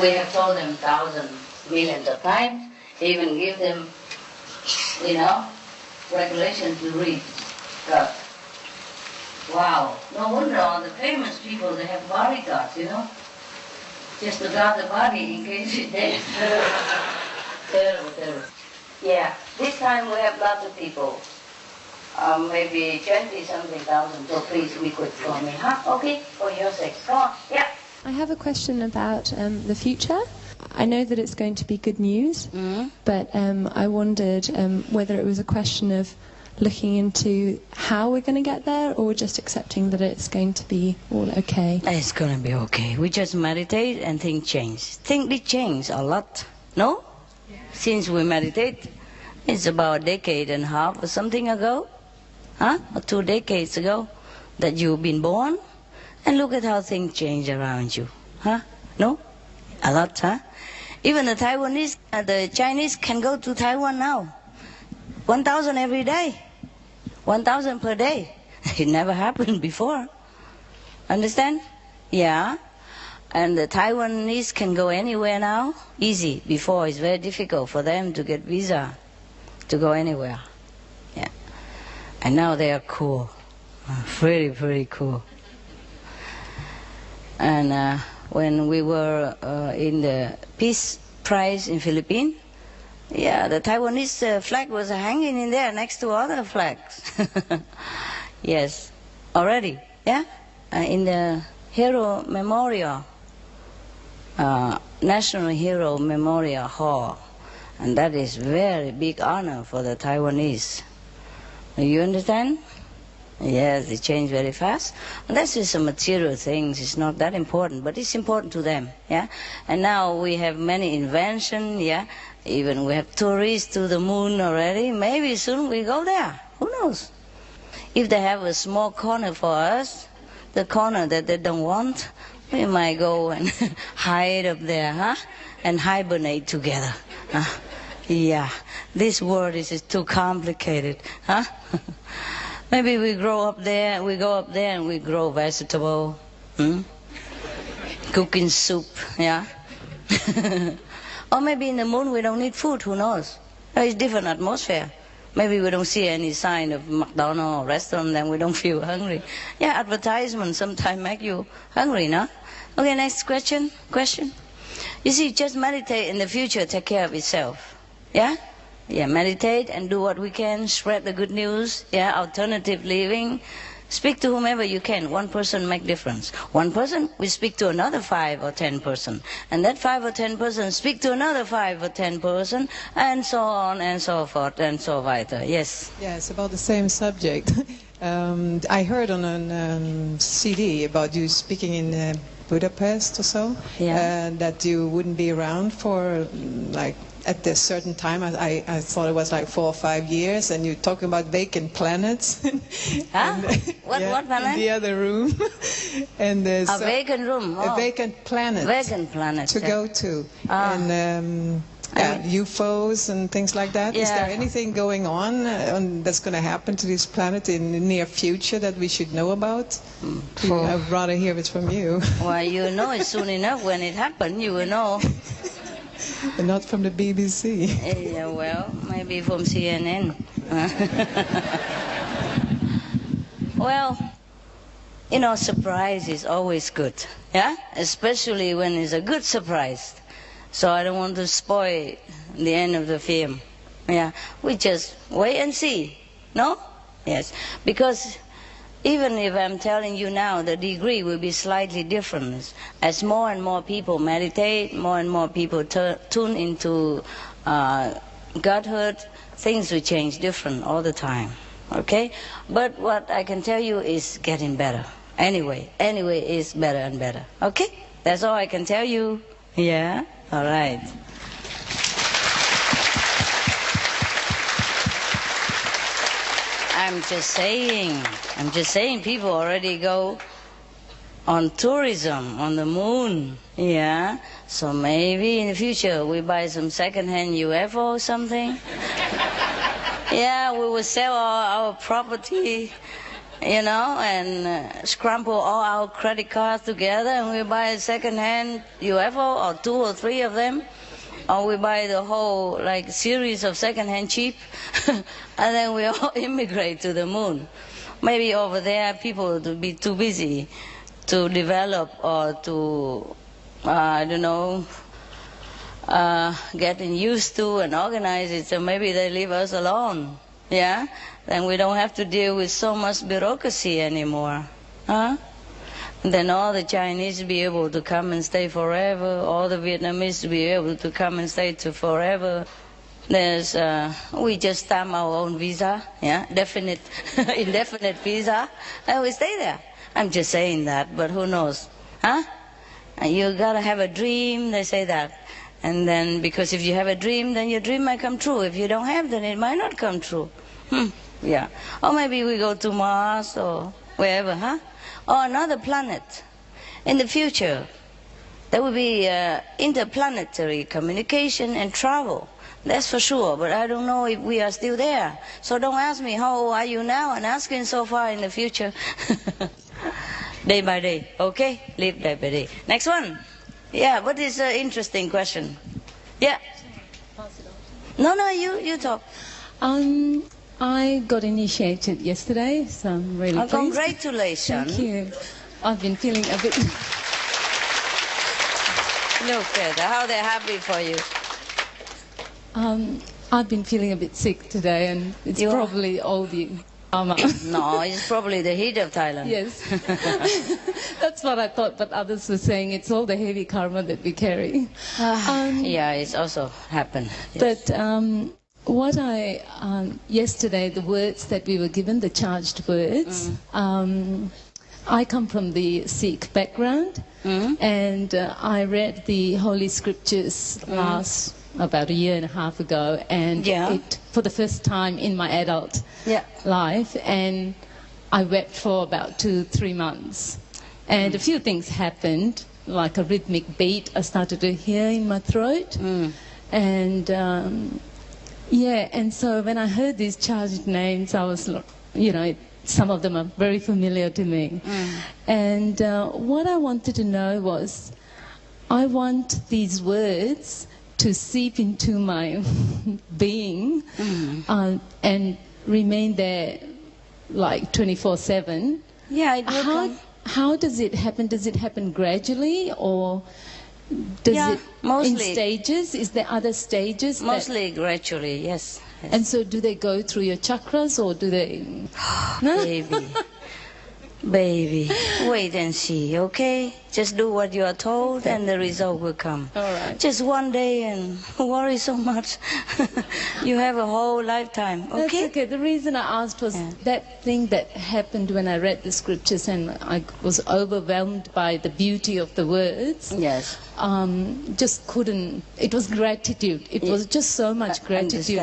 We have told them thousands, millions of times, even give them, regulations to read. But, wow, no wonder all the famous people, they have bodyguards, just to guard the body in case it's dead. Terrible, terrible. Yeah, this time we have lots of people. Maybe 20-something thousand, so please be quick for me, huh? Okay, for your sake. Go on, yeah. I have a question about the future. I know that it's going to be good news, but I wondered whether it was a question of looking into how we're going to get there, or just accepting that it's going to be all okay. It's going to be okay. We just meditate and things change. Things did change a lot, no? Yeah. Since we meditate, it's about a decade and a half or something ago, or 2 decades ago, that you've been born, and look at how things change around you, No? A lot, Even the Taiwanese, the Chinese can go to Taiwan now. 1,000 every day. 1,000 per day. It never happened before. Understand? Yeah. And the Taiwanese can go anywhere now. Easy. Before, it's very difficult for them to get visa to go anywhere. Yeah. And now they are cool. Very, very cool. And when we were in the Peace Prize in Philippines, yeah, the Taiwanese flag was hanging in there next to other flags. Yes, already, yeah? In the Hero Memorial, National Hero Memorial Hall. And that is very big honor for the Taiwanese. You understand? Yes, they change very fast. And that's just some material things. It's not that important, but it's important to them, yeah? And now we have many inventions, yeah? Even we have tourists to the moon already. Maybe soon we go there. Who knows? If they have a small corner for us, the corner that they don't want, we might go and hide up there, and hibernate together. Yeah, this world is too complicated, Maybe we grow up there, we go up there and we grow vegetable, cooking soup, yeah? Or maybe in the moon we don't need food, who knows? It's different atmosphere. Maybe we don't see any sign of McDonald's or restaurant, then we don't feel hungry. Yeah, advertisement sometimes make you hungry, no? Okay, next question. You see, just meditate and the future take care of itself. Yeah? Yeah, meditate and do what we can, spread the good news, yeah, alternative living. Speak to whomever you can. One person make difference. One person, we speak to another 5 or 10 person. And that 5 or 10 person speak to another 5 or 10 person, and so on and so forth and so weiter. Yes? Yeah, it's about the same subject. I heard on a CD about you speaking in Budapest or so, that you wouldn't be around for like at a certain time. I thought it was like 4 or 5 years, and you're talking about vacant planets. What planet? In the other room. And a vacant room. A vacant planet. Vacant planet. To go to. And UFOs and things like that. Is there anything going on that's going to happen to this planet in the near future that we should know about? I'd rather hear it from you. Well, you know it soon enough. When it happens, you will know. And not from the BBC. Yeah, well, maybe from CNN. Well, surprise is always good, yeah? Especially when it's a good surprise. So I don't want to spoil the end of the film. Yeah, we just wait and see, no? Yes, because even if I'm telling you now, the degree will be slightly different. As more and more people meditate, more and more people tune into Godhood, things will change different all the time, okay? But what I can tell you is getting better. Anyway, it's better and better, okay? That's all I can tell you. Yeah? All right. I'm just saying people already go on tourism on the moon, yeah? So maybe in the future we buy some second-hand UFO or something. Yeah, we will sell our property you know, and scramble all our credit cards together and we buy a second-hand UFO or 2 or 3 of them, or we buy the whole like series of second-hand cheap, and then we all immigrate to the moon. Maybe over there people will be too busy to develop or to, I don't know, getting used to and organize it, so maybe they leave us alone, yeah? Then we don't have to deal with so much bureaucracy anymore, huh? And then all the Chinese be able to come and stay forever, all the Vietnamese be able to come and stay to forever. There's, we just stamp our own visa, yeah, definite, indefinite visa, and we stay there. I'm just saying that, but who knows, huh? And you gotta have a dream, they say that. And then, because if you have a dream, then your dream might come true. If you don't have, then it might not come true. Yeah. Or maybe we go to Mars or wherever, huh? Or another planet. In the future, there will be interplanetary communication and travel. That's for sure, but I don't know if we are still there. So don't ask me, how old are you now? And asking so far in the future. Day by day, okay? Live day by day. Next one. Yeah, what is an interesting question? Yeah. No, you talk. I got initiated yesterday, so I'm really pleased. Congratulations. Thank you. I've been feeling a bit... Look at how they're happy for you. I've been feeling a bit sick today, and it's probably all the karma. No, it's probably the heat of Thailand. Yes. That's what I thought, but others were saying it's all the heavy karma that we carry. Yeah, it's also happened. Yes. But what yesterday, the words that we were given, the charged words, I come from the Sikh background, and I read the Holy Scriptures about a year and a half ago, and it for the first time in my adult life, and I wept for about 2-3 months. And a few things happened, like a rhythmic beat I started to hear in my throat. And and so when I heard these charged names, I was, some of them are very familiar to me. And what I wanted to know was, I want these words to seep into my being and remain there like 24/7. Yeah, it will come. How does it happen? Does it happen gradually, or does it mostly in stages? Is there other stages? Mostly gradually, yes. And so do they go through your chakras, or do they... Baby, wait and see, okay? Just do what you are told and the result will come. All right. Just one day and worry so much. You have a whole lifetime, okay? That's okay. The reason I asked was that thing that happened when I read the scriptures and I was overwhelmed by the beauty of the words. Yes. Just couldn't... It was gratitude. It was just so much gratitude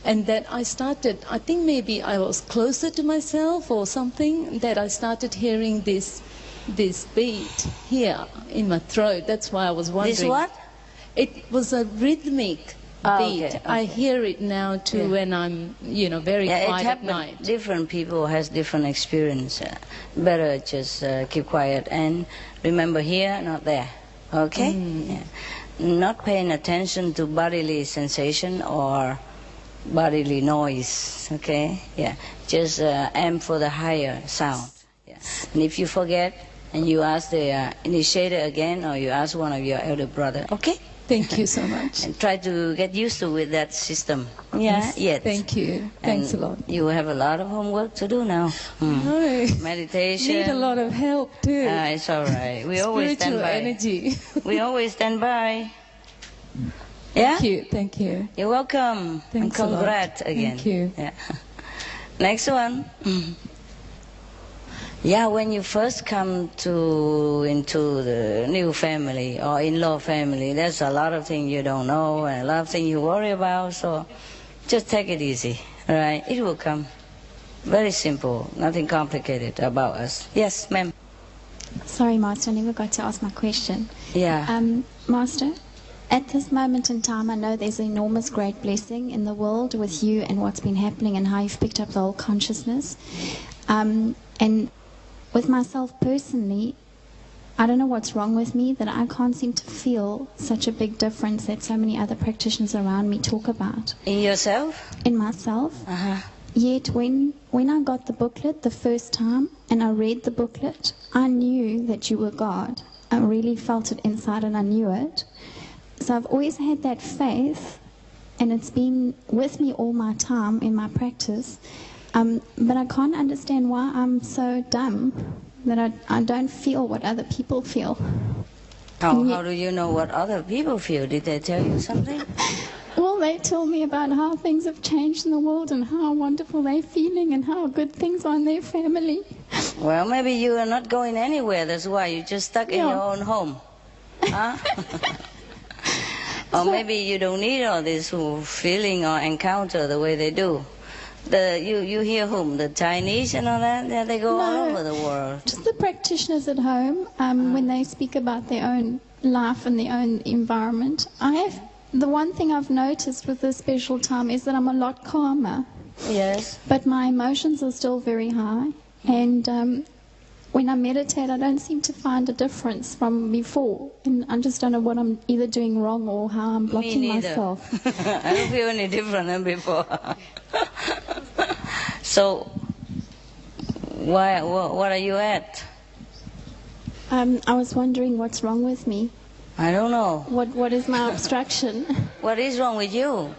and that I started... I think maybe I was closer to myself or something, that I started hearing this beat here in my throat. That's why I was wondering. This what? It was a rhythmic beat. Okay. I hear it now too when I'm, very quiet at night. Different people has different experience. Better just keep quiet and remember here, not there. Okay? Not paying attention to bodily sensation or bodily noise. Okay? Yeah. Just aim for the higher sound. Yeah. And if you forget, and you ask the initiator again, or you ask one of your elder brother, okay? Thank you so much. And try to get used to with that system. Yeah, yes. Thank you. Thanks a lot. You have a lot of homework to do now. No. Meditation. Need a lot of help too. It's all right. We always stand by. Energy. We always stand by. Yeah? Thank you. You're welcome. Thanks and congrats again. Thank you. Yeah. Next one. Yeah, when you first come into the new family or in-law family, there's a lot of things you don't know and a lot of things you worry about, so just take it easy, all right? It will come. Very simple, nothing complicated about us. Yes, ma'am. Sorry, Master, I never got to ask my question. Yeah. Master, at this moment in time, I know there's an enormous great blessing in the world with you and what's been happening and how you've picked up the whole consciousness. And with myself personally, I don't know what's wrong with me that I can't seem to feel such a big difference that so many other practitioners around me talk about. In yourself? In myself. Yet when I got the booklet the first time and I read the booklet, I knew that you were God. I really felt it inside and I knew it. So I've always had that faith, and it's been with me all my time in my practice. But I can't understand why I'm so dumb that I don't feel what other people feel. How do you know what other people feel? Did they tell you something? Well, they tell me about how things have changed in the world and how wonderful they're feeling and how good things are in their family. Well, maybe you are not going anywhere. That's why you're just stuck in your own home. Huh? Or maybe you don't need all this feeling or encounter the way they do. You hear whom? The Chinese and all that? Yeah, they go all over the world. Just the practitioners at home, when they speak about their own life and their own environment. The one thing I've noticed with this special time is that I'm a lot calmer. Yes. But my emotions are still very high. And when I meditate, I don't seem to find a difference from before. And I just don't know what I'm either doing wrong or how I'm blocking myself. I don't feel any different than before. So, what are you at? I was wondering what's wrong with me. I don't know. What is my obstruction? What is wrong with you?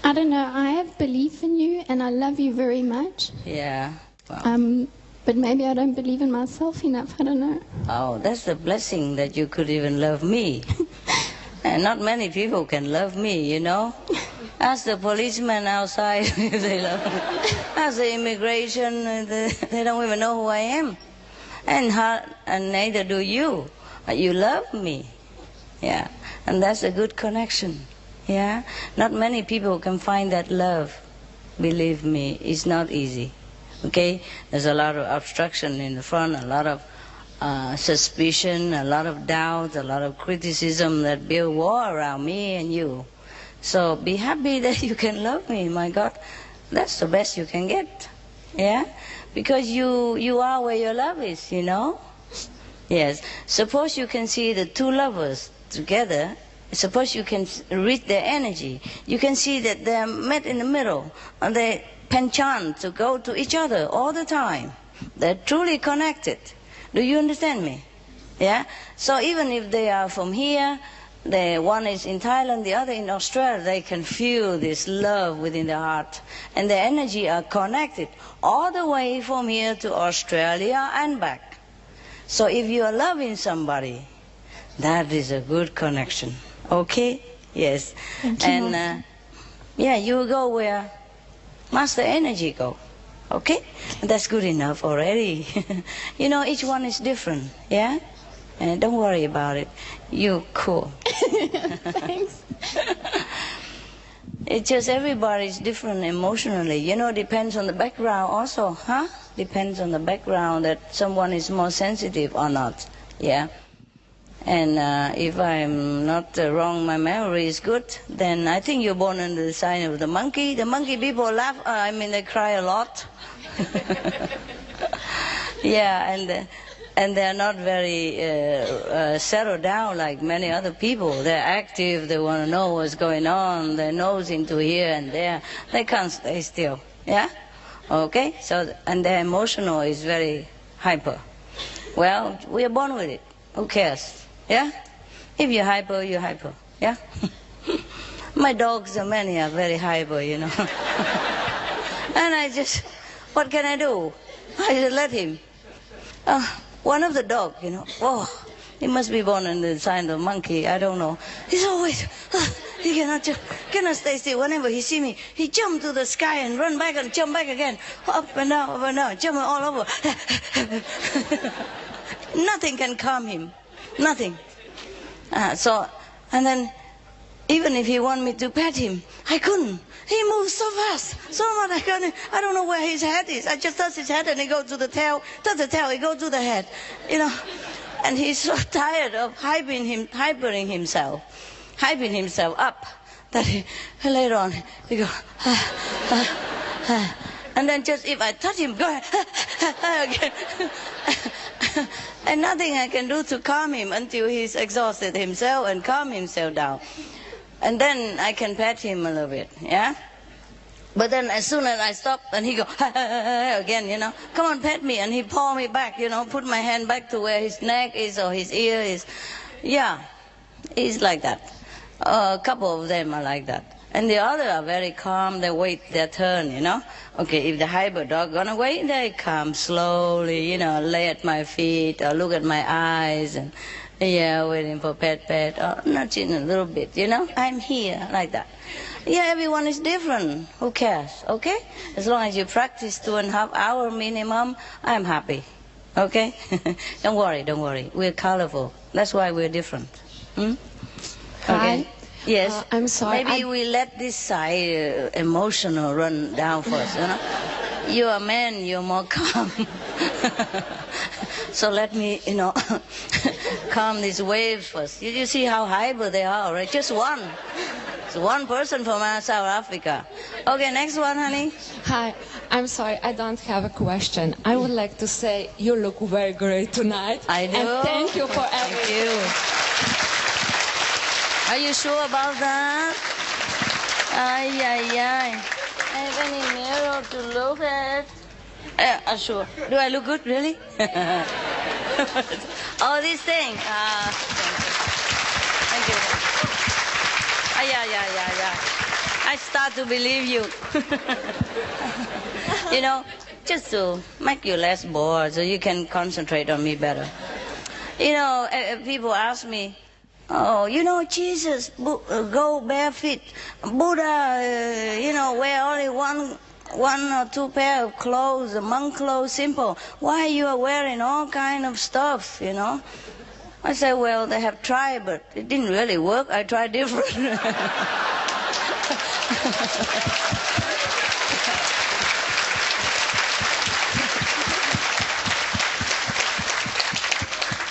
I don't know. I have belief in you and I love you very much. Yeah. Wow. But maybe I don't believe in myself enough. I don't know. Oh, that's a blessing that you could even love me. And not many people can love me, you know. Ask the policeman outside if they love me. Ask the immigration, they don't even know who I am. And neither do you. You love me. Yeah. And that's a good connection. Yeah. Not many people can find that love. Believe me, it's not easy. Okay? There's a lot of obstruction in the front, a lot of suspicion, a lot of doubt, a lot of criticism that build war around me and you. So be happy that you can love me, my God. That's the best you can get. Yeah? Because you are where your love is, you know? Yes. Suppose you can see the two lovers together. Suppose you can read their energy. You can see that they're met in the middle and they penchant to go to each other all the time. They're truly connected. Do you understand me? Yeah? So even if they are from here, one is in Thailand, the other in Australia, they can feel this love within their heart. And their energy are connected all the way from here to Australia and back. So if you are loving somebody, that is a good connection. Okay? Yes. Thank you. And yeah, you go where Master Energy go. Okay? And that's good enough already. You know, each one is different. Yeah? And don't worry about it. You're cool. Thanks. It's just everybody's different emotionally. You know, depends on the background also, huh? Depends on the background that someone is more sensitive or not. Yeah? And if I'm not wrong, my memory is good, then I think you're born under the sign of the monkey. The monkey people laugh, they cry a lot. Yeah, and they're not very settled down like many other people. They're active, they want to know what's going on, their nose into here and there. They can't stay still, yeah? Okay, so, and their emotional is very hyper. Well, we are born with it, who cares? Yeah? If you're hyper, you're hyper. Yeah? My dogs, many are very hyper, you know. And what can I do? I just let him. One of the dog, you know, oh, he must be born in the sign of monkey, I don't know. He's always, he cannot stay still. Whenever he see me, he jump to the sky and run back and jump back again. Up and down, jump all over. Nothing can calm him. Nothing. And then, even if he want me to pet him, I couldn't. He moves so fast, so much I don't know where his head is. I just touch his head and he goes to the tail, touch the tail, he goes to the head, you know. And he's so tired of hypering himself up, that later on, he goes, And then just if I touch him, go again. And nothing I can do to calm him until he's exhausted himself and calm himself down. And then I can pet him a little bit, yeah? But then as soon as I stop and he go again, you know, come on, pet me, and he pull me back, you know, put my hand back to where his neck is or his ear is. Yeah, he's like that. A couple of them are like that. And the other are very calm, they wait their turn, you know. Okay, if the hybrid dog gonna wait, they come slowly, you know, lay at my feet or look at my eyes and, yeah, waiting for pet, or nudging a little bit, you know. I'm here, like that. Yeah, everyone is different. Who cares, okay? As long as you practice 2.5 hours minimum, I'm happy, okay? Don't worry. We're colorful. That's why we're different. Hmm? Okay. Hi. Yes. I'm sorry. Maybe we let this side emotional run down first, you know? You're a man, you're more calm. So let me, you know, calm these waves first. You see how hyper they are, right? Just one. It's one person from South Africa. Okay, next one, honey. Hi, I'm sorry, I don't have a question. I would like to say you look very great tonight. I do. And thank you for everything. Thank you. Are you sure about that? Ay. I have any mirror to look at? Sure. Do I look good, really? Oh, this thing. Thank you. Yeah. I start to believe you. You know, just to make you less bored so you can concentrate on me better. You know, people ask me, oh, you know, Jesus, go barefoot. Buddha, you know, wear only one or two pair of clothes, monk clothes, simple. Why you are wearing all kind of stuff, you know? I said, well, they have tried, but it didn't really work. I tried different.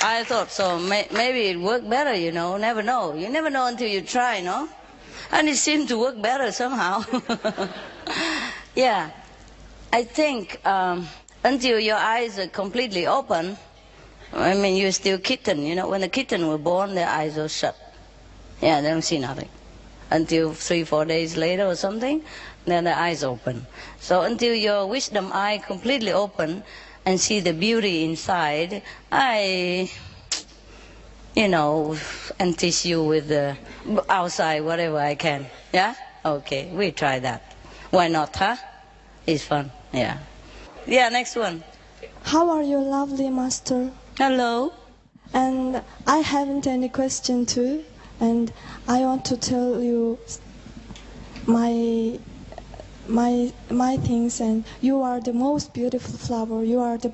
I thought so. Maybe it worked better, you know. Never know. You never know until you try, no? And it seemed to work better somehow. Yeah. I think until your eyes are completely open, I mean, you're still kitten, you know. When the kitten were born, their eyes were shut. Yeah, they don't see nothing. Until 3-4 days later or something, then the eyes open. So until your wisdom eye completely open and see the beauty inside, I, you know, entice you with the outside whatever I can. Yeah? Okay, we try that. Why not, huh? It's fun, yeah. Yeah, next one. How are you, lovely master? Hello. And I haven't any question too, and I want to tell you my things. And you are the most beautiful flower. You are the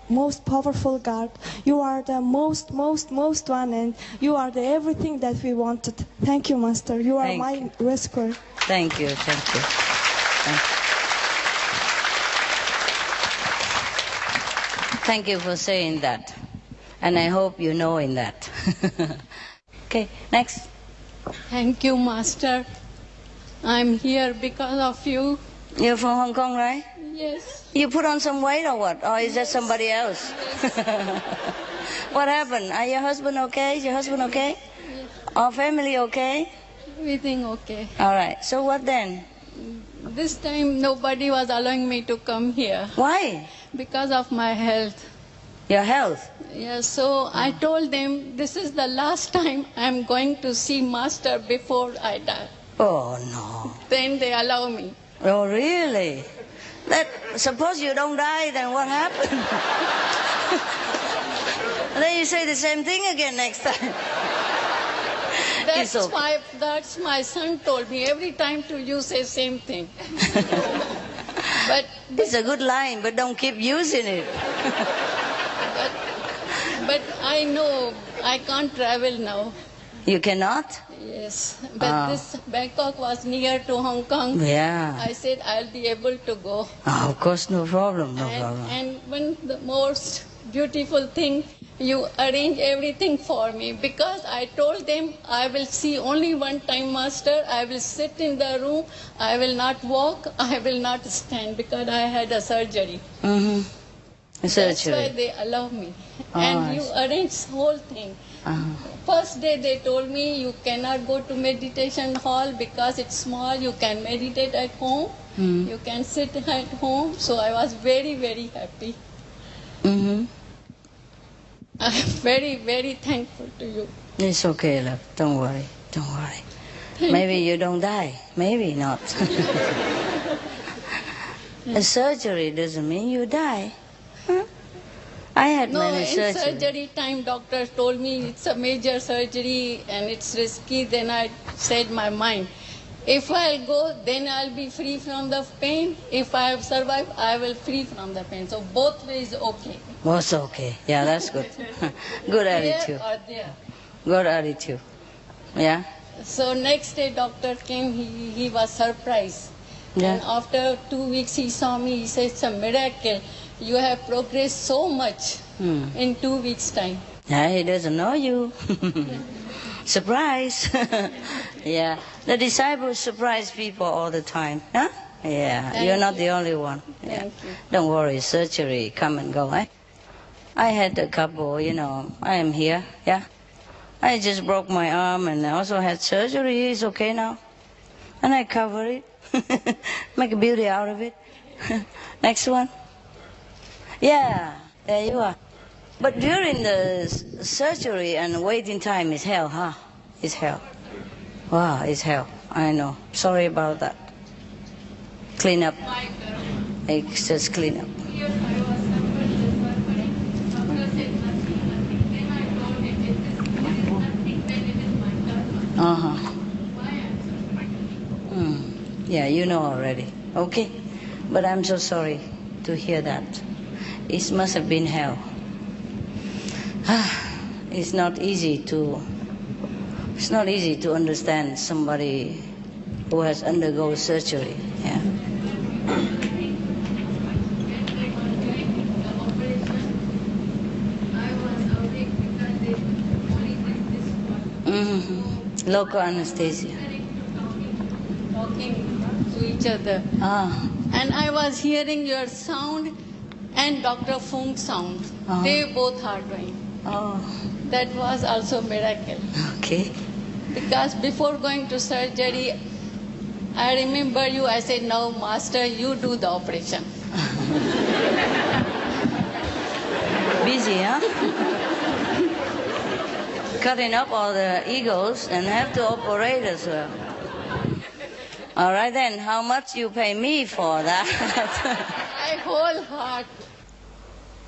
most powerful God. You are the most one, and you are the everything that we wanted. Thank you, master. You are my rescuer. Thank you. Thank you for saying that. And I hope you know in that. Okay, next. Thank you, Master. I'm here because of you. You're from Hong Kong, right? Yes. You put on some weight or what? Or is that somebody else? What happened? Are your husband okay? Is your husband okay? Yes. Our family okay? Everything okay. All right. So what then? This time nobody was allowing me to come here. Why? Because of my health. Your health? Yeah, so I told them this is the last time I'm going to see Master before I die. Oh, no. Then they allow me. Oh, really? Suppose you don't die, then what happened? Then you say the same thing again next time. That's my son told me. Every time to you say same thing. But it's a good line, but don't keep using it. But I know I can't travel now. You cannot? Yes, but this Bangkok was near to Hong Kong. Yeah. I said I'll be able to go. Oh, of course, no problem. And one the most beautiful thing, you arrange everything for me, because I told them I will see only one time, Master. I will sit in the room. I will not walk. I will not stand, because I had a surgery. That's why they allow me. And you arrange whole thing. First day they told me you cannot go to meditation hall because it's small. You can meditate at home. You can sit at home. So I was very, very happy. I'm very, very thankful to you. It's okay, love. Don't worry. Don't worry. Maybe you don't die. Maybe not. A surgery doesn't mean you die. Huh? I had many surgeries. No, in surgery time, doctor told me it's a major surgery and it's risky. Then I said my mind, if I'll go, then I'll be free from the pain. If I have survived, I will free from the pain. So both ways okay. Both okay. Yeah, that's good. Good attitude. Here or there. Good attitude. Yeah. So next day doctor came, he was surprised. Yeah. And after 2 weeks he saw me, he said, it's a miracle. You have progressed so much in 2 weeks' time. Yeah, he doesn't know you. Surprise. Yeah. The disciples surprise people all the time. Huh? Yeah. You're not the only one. Yeah. Thank you. Don't worry, surgery, come and go, eh? I had a couple, you know, I am here, yeah. I just broke my arm and I also had surgery. It's okay now. And I cover it. Make a beauty out of it. Next one. Yeah, there you are. But during the surgery and waiting time is hell, huh? It's hell. Wow, it's hell. I know. Sorry about that. Clean up. It's just clean up. Yeah, you know already. Okay. But I'm so sorry to hear that. It must have been hell. It's not easy to understand somebody who has undergone surgery. Yeah. Local anesthesia. Talking to each other. And I was hearing your sound and Dr. Fung's sound. They both are doing. That was also a miracle. Okay. Because before going to surgery, I remember you, I said, no, Master, you do the operation. Busy, huh? Cutting up all the egos and have to operate as well. All right then, how much you pay me for that? My whole heart.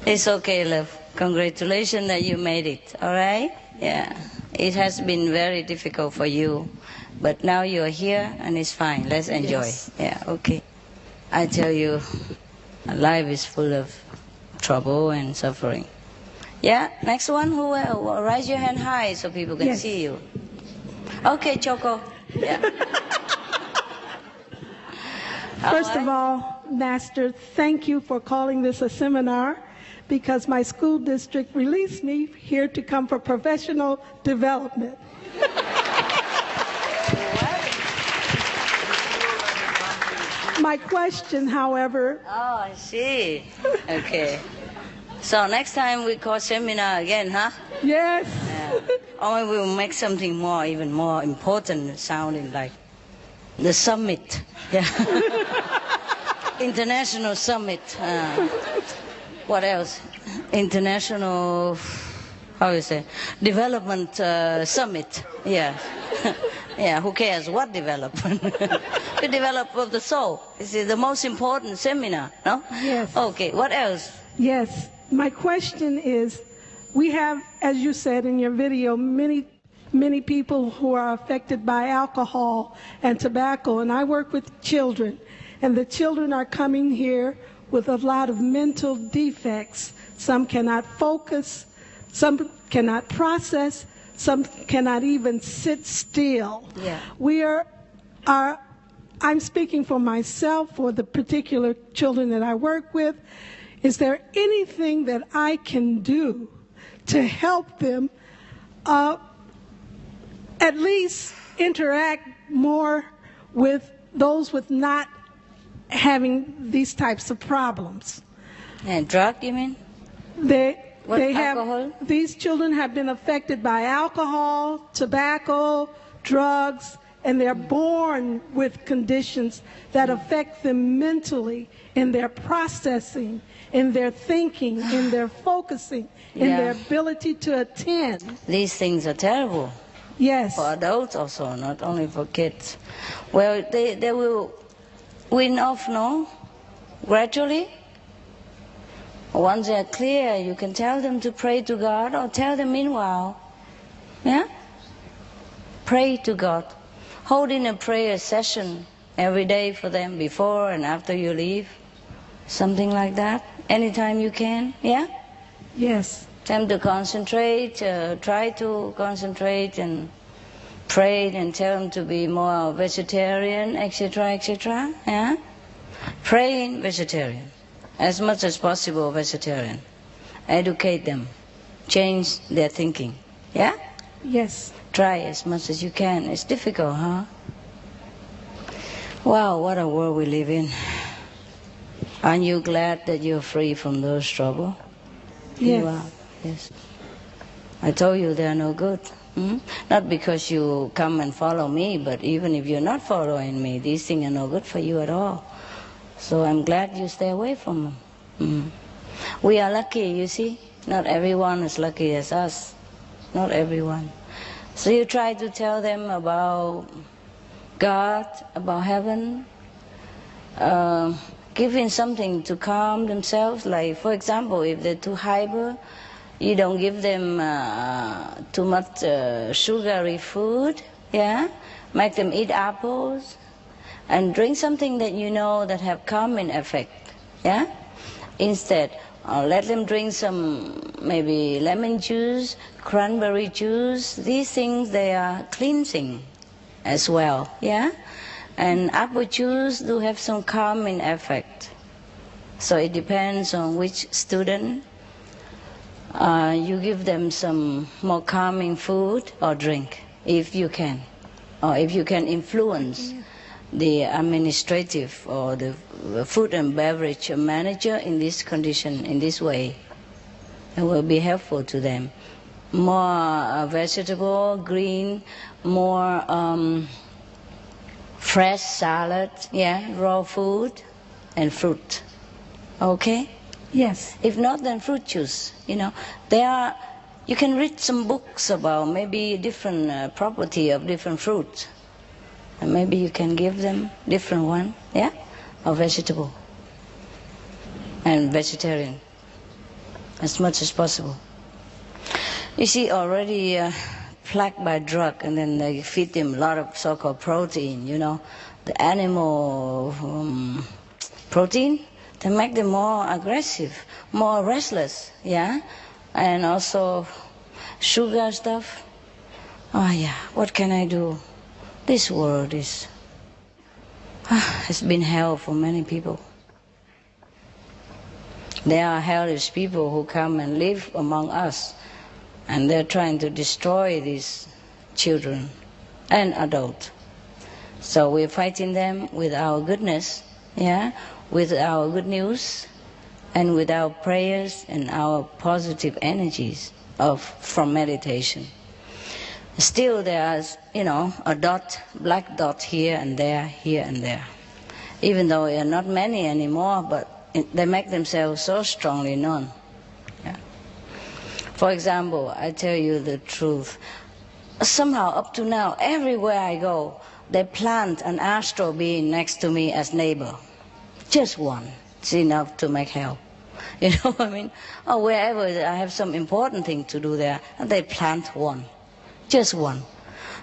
It's okay, love. Congratulations that you made it, all right? Yeah. It has been very difficult for you, but now you're here and it's fine. Let's enjoy. Yes. Yeah, okay. I tell you, life is full of trouble and suffering. Yeah, next one, who will? Raise your hand high so people can see you. Okay, Choco. Yeah. First of all, Master, thank you for calling this a seminar, because my school district released me here to come for professional development. My question, however... Oh, I see. Okay. So next time we call seminar again, huh? Yes. Yeah. Or we'll make something more, even more important, sounding like the summit. Yeah. International summit. What else? International, how you say, development summit. Yeah. Yeah, who cares what development? The development of the soul. This is the most important seminar, no? Yes. Okay, what else? Yes. My question is, we have, as you said in your video, many people who are affected by alcohol and tobacco, and I work with children, and the children are coming here with a lot of mental defects. Some cannot focus, some cannot process, some cannot even sit still. Yeah. I'm speaking for myself, for the particular children that I work with. Is there anything that I can do to help them at least interact more with those with not having these types of problems. And drug, you mean? Alcohol? These children have been affected by alcohol, tobacco, drugs, and they're born with conditions that affect them mentally, in their processing, in their thinking, in their focusing, in their ability to attend. These things are terrible. Yes. For adults also, not only for kids. Well, they will wean off, no? Gradually. Once they are clear, you can tell them to pray to God, or tell them meanwhile. Yeah? Pray to God. Holding a prayer session every day for them, before and after you leave. Something like that. Anytime you can. Yeah? Yes. Tell them to concentrate, try to concentrate and pray, and tell them to be more vegetarian, etc., etc. Yeah? Praying vegetarian. As much as possible vegetarian. Educate them. Change their thinking. Yeah? Yes. Try as much as you can. It's difficult, huh? Wow, what a world we live in. Aren't you glad that you're free from those troubles? Yes. You are. Yes. I told you they are no good. Not because you come and follow me, but even if you're not following me, these things are no good for you at all. So I'm glad you stay away from them. We are lucky, you see. Not everyone is lucky as us. Not everyone. So you try to tell them about God, about heaven, giving something to calm themselves. Like, for example, if they're too hyper, you don't give them too much sugary food. Yeah, make them eat apples, and drink something that you know that have calming effect. Yeah, instead. Let them drink some maybe lemon juice, cranberry juice. These things, they are cleansing as well, yeah? And apple juice do have some calming effect. So it depends on which student. You give them some more calming food or drink, if you can. Or if you can influence the administrative or the food and beverage manager in this condition, in this way. It will be helpful to them. More vegetable, green, more fresh salad, yeah, raw food and fruit. Okay? Yes. If not, then fruit juice. You know, you can read some books about maybe different property of different fruits. And maybe you can give them different one, yeah? Or vegetable. And vegetarian. As much as possible. You see, already plagued by drug, and then they feed them a lot of so-called protein, you know. The animal protein, they make them more aggressive, more restless, yeah? And also sugar stuff. Oh yeah, what can I do? This world has been hell for many people. There are hellish people who come and live among us, and they're trying to destroy these children and adults. So we're fighting them with our goodness, yeah, with our good news, and with our prayers and our positive energies from meditation. Still there's, you know, a dot, black dot here and there, even though there are not many anymore, but they make themselves so strongly known. Yeah. For example, I tell you the truth. Somehow up to now, everywhere I go, they plant an astral being next to me as neighbor. Just one. It's enough to make hell. You know what I mean? Or wherever I have some important thing to do there, and they plant one. Just one.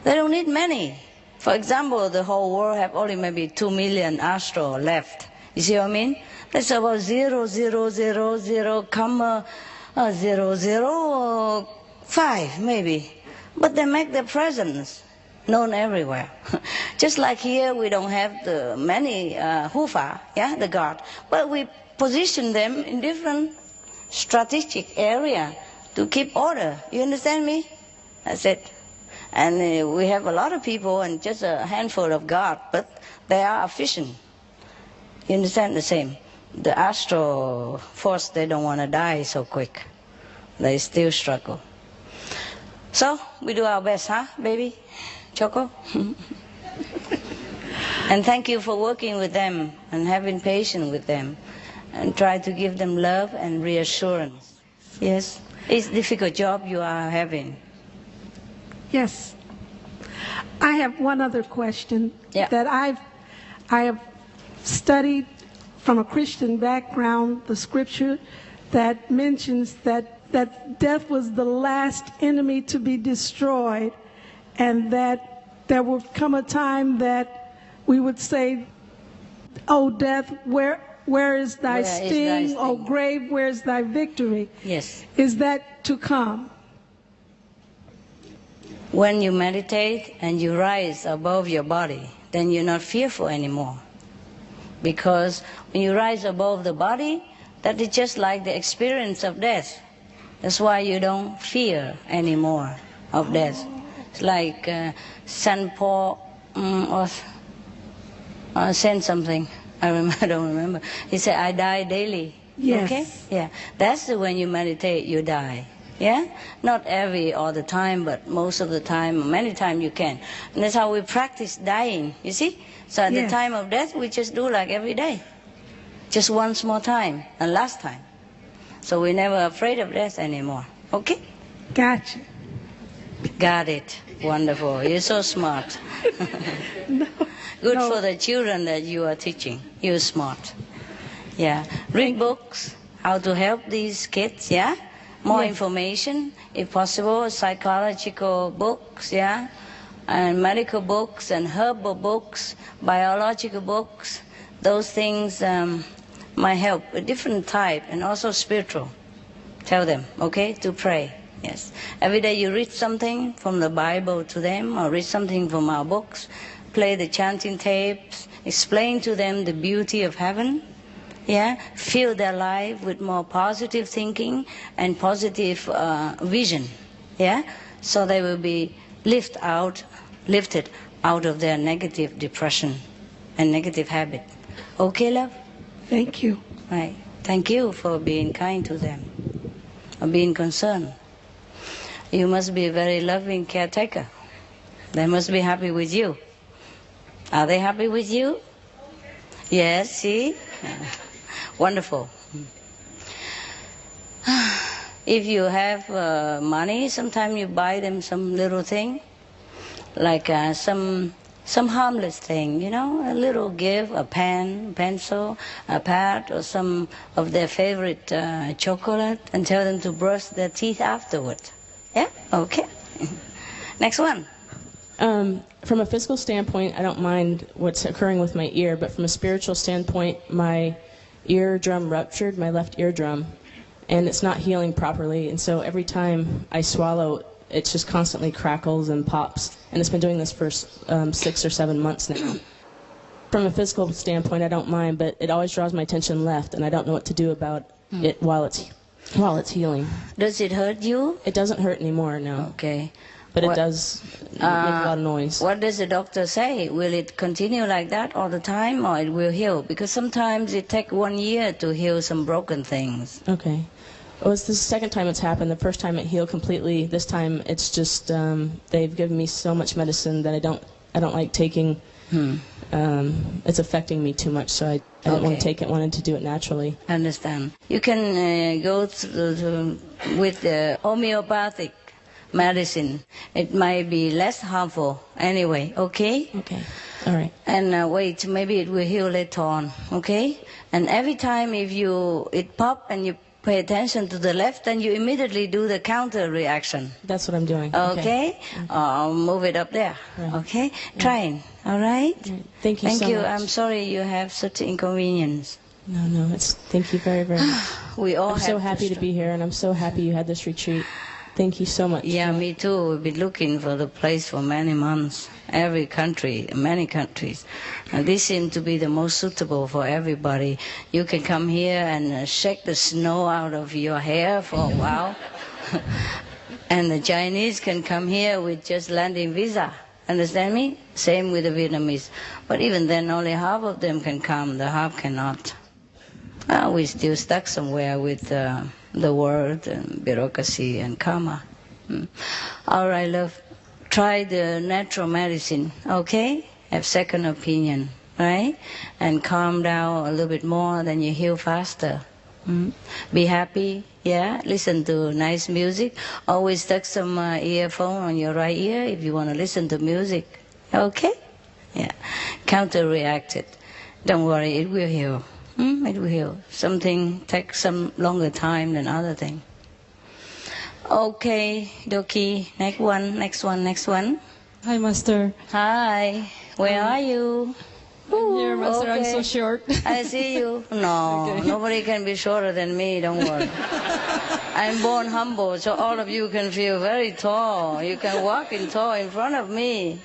They don't need many. For example, the whole world have only maybe 2 million astral left. You see what I mean? That's about 0.000,005 maybe. But they make their presence known everywhere. Just like here, we don't have the many Hufa, yeah, the God, but we position them in different strategic area to keep order. You understand me? That's it. And we have a lot of people and just a handful of God, but they are efficient. You understand? The same. The astral force, they don't want to die so quick. They still struggle. So, we do our best, huh, baby? Choco? And thank you for working with them and having patience with them and try to give them love and reassurance. Yes? It's a difficult job you are having. Yes. I have one other question that I have studied from a Christian background, the scripture that mentions that death was the last enemy to be destroyed, and that there will come a time that we would say, "Oh, death, where is thy sting? Oh, grave, where is thy victory?" Yes. Is that to come? When you meditate and you rise above your body, then you're not fearful anymore. Because when you rise above the body, that is just like the experience of death. That's why you don't fear anymore of death. It's like St. Paul said something. I don't remember. He said, "I die daily." Yes. Okay? Yeah. That's when you meditate, you die. Yeah? Not all the time, but most of the time, many times you can. And that's how we practice dying, you see? So at the time of death, we just do like every day. Just once more time, and last time. So we're never afraid of death anymore. Okay? Gotcha. Got it. Wonderful. You're so smart. Good for the children that you are teaching. You're smart. Yeah. Read books, how to help these kids, yeah? More information, if possible, psychological books, yeah? And medical books and herbal books, biological books. Those things might help, a different type, and also spiritual. Tell them, okay, to pray. Yes. Every day you read something from the Bible to them, or read something from our books, play the chanting tapes, explain to them the beauty of heaven. Yeah, fill their life with more positive thinking and positive vision. Yeah, so they will be lifted out of their negative depression and negative habit. Okay, love? Thank you. Right. Thank you for being kind to them, or being concerned. You must be a very loving caretaker. They must be happy with you. Are they happy with you? Yes, see? Wonderful. If you have money, sometimes you buy them some little thing, like some harmless thing, you know, a little gift, a pen, pencil, a pad, or some of their favorite chocolate, and tell them to brush their teeth afterward. Yeah? Okay. Next one. From a physical standpoint, I don't mind what's occurring with my ear, but from a spiritual standpoint, my eardrum ruptured, my left eardrum, and it's not healing properly, and so every time I swallow, it just constantly crackles and pops, and it's been doing this for 6 or 7 months now. From a physical standpoint, I don't mind, but it always draws my attention left, and I don't know what to do about it while it's healing. Does it hurt you? It doesn't hurt anymore, no. Okay. But it does make a lot of noise. What does the doctor say? Will it continue like that all the time, or it will heal? Because sometimes it takes 1 year to heal some broken things. Okay. Well, it's the second time it's happened. The first time it healed completely. This time it's just they've given me so much medicine that I don't like taking. It's affecting me too much, so I didn't want to take it. Wanted to do it naturally. I understand. You can go with the homeopathic medicine. It might be less harmful anyway, okay? Okay, all right. And wait, maybe it will heal later on, okay? And every time if it pop and you pay attention to the left, then you immediately do the counter reaction. That's what I'm doing. Okay? I'll move it up there, okay? Trying, all right? Thank you so much. Thank you. I'm sorry you have such inconvenience. No, thank you very, very much. I'm so happy to be here, and I'm so happy you had this retreat. Thank you so much. Yeah, me too. We've been looking for the place for many months. Every country, many countries. And this seems to be the most suitable for everybody. You can come here and shake the snow out of your hair for a while. And the Chinese can come here with just landing visa. Understand me? Same with the Vietnamese. But even then, only half of them can come. The half cannot. We're still stuck somewhere with the world and bureaucracy and karma. All right, love. Try the natural medicine, okay? Have second opinion, right? And calm down a little bit more, then you heal faster. Be happy, yeah? Listen to nice music. Always stuck some earphone on your right ear if you want to listen to music, okay? Yeah. Counteract it. Don't worry, it will heal. It will heal. Something takes some longer time than other thing. Okay, Doki. Next one. Hi, Master. Hi. Where are you? I'm here, Master. Okay. I'm so short. I see you. No, Okay. Nobody can be shorter than me, don't worry. I'm born humble, so all of you can feel very tall. You can walk in tall in front of me.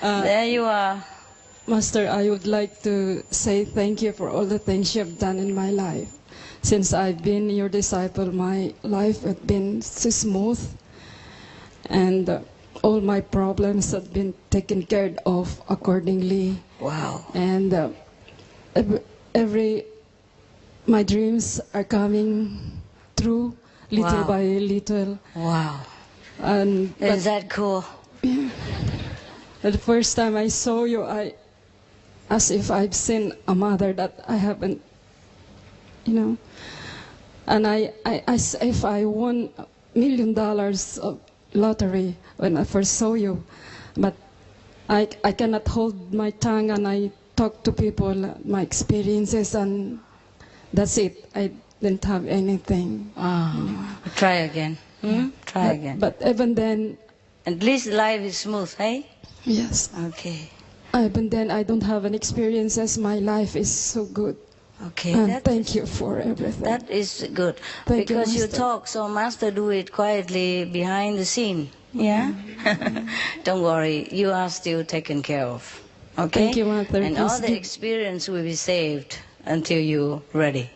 There you are. Master, I would like to say thank you for all the things you have done in my life. Since I've been your disciple, my life has been so smooth, and all my problems have been taken care of accordingly. Wow. And my dreams are coming true little by little. Wow. And Is that cool? the first time I saw you, as if I've seen a mother that I haven't, And if I won $1 million of lottery when I first saw you, but I cannot hold my tongue, and I talk to people my experiences, and that's it. I didn't have anything. Try again. Try again. But even then, at least life is smooth, hey? Yes. Okay. Even then, I don't have any experiences. My life is so good. Okay. And thank you for everything. That is good. Thank you, Because you Master. talk, so Master do it quietly behind the scene. Yeah? Don't worry, you are still taken care of. Okay? Thank you, Master. And Please all the experience will be saved until you're ready.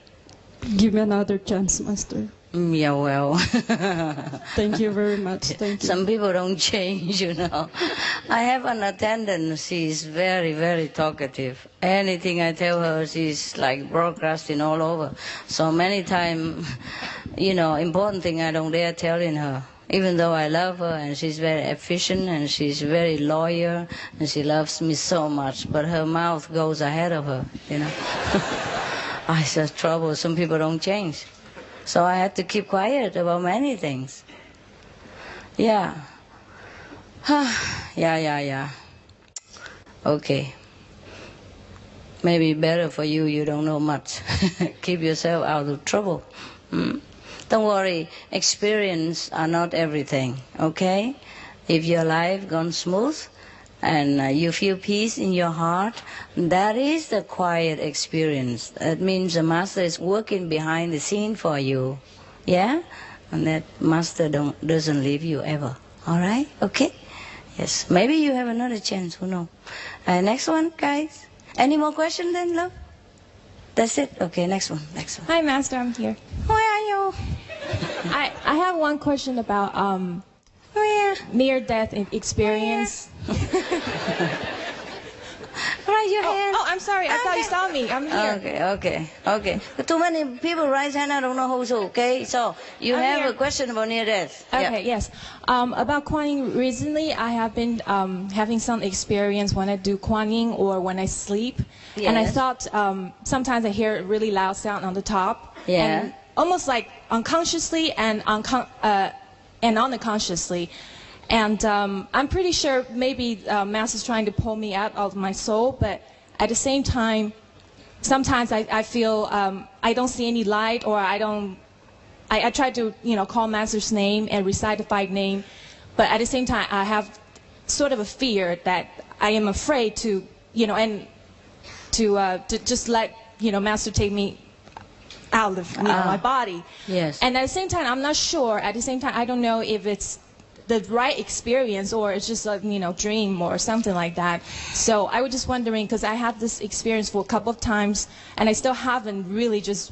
Give me another chance, Master. Yeah, well. Thank you very much. Thank you. Some people don't change, I have an attendant. She's very, very talkative. Anything I tell her, she's like broadcasting all over. So many times, important thing I don't dare telling her. Even though I love her and she's very efficient and she's very loyal and she loves me so much, but her mouth goes ahead of her, I said trouble. Some people don't change. So I had to keep quiet about many things. Yeah. Yeah. Okay. Maybe better for you, you don't know much. Keep yourself out of trouble. Don't worry, experience are not everything, okay? If your life gone smooth and you feel peace in your heart, that is the quiet experience. That means the Master is working behind the scene for you, yeah? And that Master doesn't leave you ever, all right? Okay? Yes, maybe you have another chance, who knows? Next one, guys. Any more questions then, love? That's it? Okay, next one. Hi, Master, I'm here. Where are you? I have one question about near-death experience. Raise your hand. Oh, I'm sorry. I thought you saw me. I'm here. Okay. Too many people raise hand. I don't know who's who. Okay, so you I'm have here. a question about near death. Okay, yes. About Kuan Yin, recently I have been having some experience when I do Kuan Yin or when I sleep. And I Yes. thought sometimes I hear a really loud sound on the top. Yeah. And almost like unconsciously and unconsciously. And I'm pretty sure maybe Master's trying to pull me out of my soul, but at the same time, sometimes I feel I don't see any light, or I try to call Master's name and recite the 5 name, but at the same time I have sort of a fear that I am afraid to just let Master take me out of my body. Yes. And at the same time, I'm not sure. At the same time, I don't know if it's the right experience or it's just a dream or something like that. So I was just wondering, because I had this experience for a couple of times, and I still haven't really just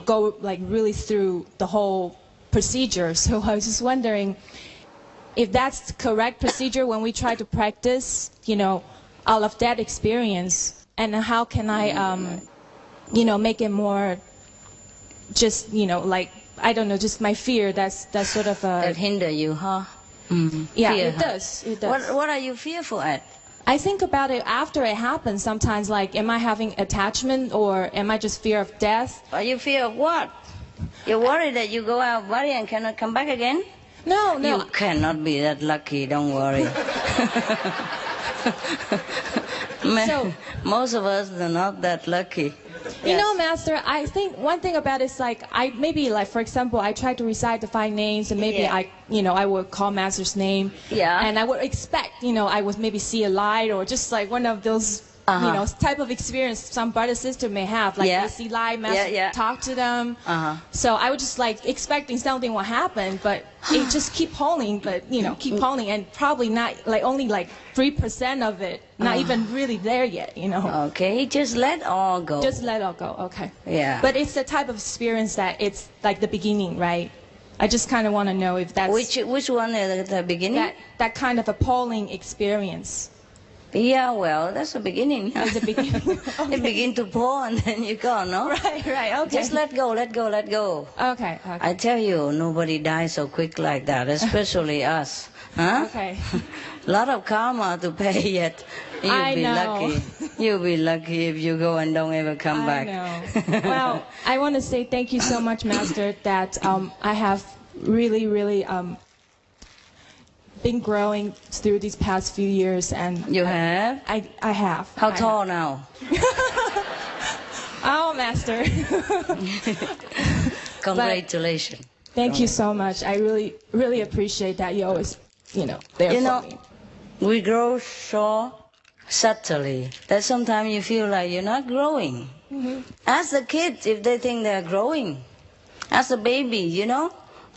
go like really through the whole procedure. So I was just wondering if that's the correct procedure when we try to practice, all of that experience, and how can I, make it more, just, like, I don't know, just my fear. That's sort of that hinder you, huh? Mm-hmm. Yeah, fear, it does. It does. What are you fearful at? I think about it after it happens sometimes, like, am I having attachment, or am I just fear of death? Are you fear of what? You're worried that you go out body and cannot come back again? No. You cannot be that lucky, don't worry. So, most of us are not that lucky. You know, Master, I think one thing about it is, like, for example, I try to recite the 5 names, and maybe I would call Master's name. Yeah. And I would expect, I would maybe see a light, or just like one of those, type of experience some brother sister may have, like they see light, Master talk to them. So I was just like expecting something will happen, but it just keep pulling, keep pulling, and probably not, like, only like 3% of it, not even really there yet, Okay, just let all go. Just let all go, okay. Yeah. But it's the type of experience that it's like the beginning, right? I just kind of want to know if that's... Which one is the beginning? That kind of appalling experience. Yeah, well, that's the beginning. It's the beginning. Okay. You begin to pour and then you go, no? Right, okay. Just let go, let go, let go. Okay. I tell you, nobody dies so quick like that, especially us. Huh? Okay. A lot of karma to pay yet. You'll be lucky. You'll be lucky if you go and don't ever come back. I know. Well, I want to say thank you so much, Master, that I have really, really been growing through these past few years. And you have? I have. How tall now? Oh, Master. Congratulations. Thank you so much. I really, really appreciate that. You always, there for me. We grow so subtly that sometimes you feel like you're not growing. Mm-hmm. Ask the kids if they think they're growing. Ask the baby,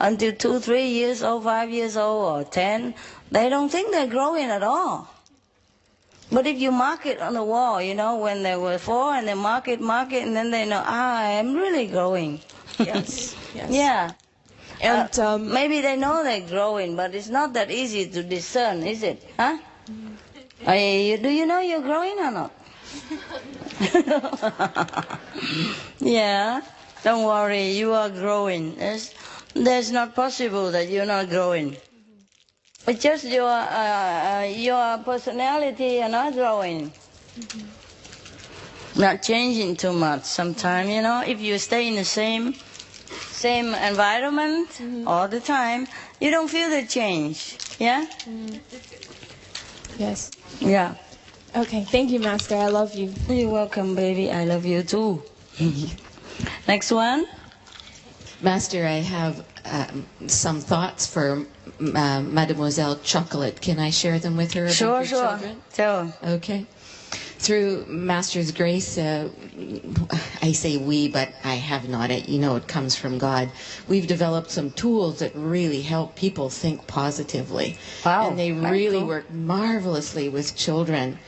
until 2, 3 years old, 5 years old, or 10, they don't think they're growing at all. But if you mark it on the wall, when they were 4, and they mark it, and then they know, I am really growing. Yes. Yeah. And maybe they know they're growing, but it's not that easy to discern, is it? Huh? Do you know you're growing or not? Yeah. Don't worry, you are growing. There's not possible that you're not growing. It's just your personality are not growing. Not changing too much sometimes, if you stay in the same environment all the time, you don't feel the change. Yeah? Yes. Yeah. Okay, thank you, Master. I love you. You're welcome, baby. I love you too. Next one. Master, I have some thoughts for Mademoiselle Chocolate. Can I share them with her? Sure. Children? Tell. Okay. Through Master's grace, I say we, but I have not. It comes from God. We've developed some tools that really help people think positively. Wow. And they really work marvelously with children.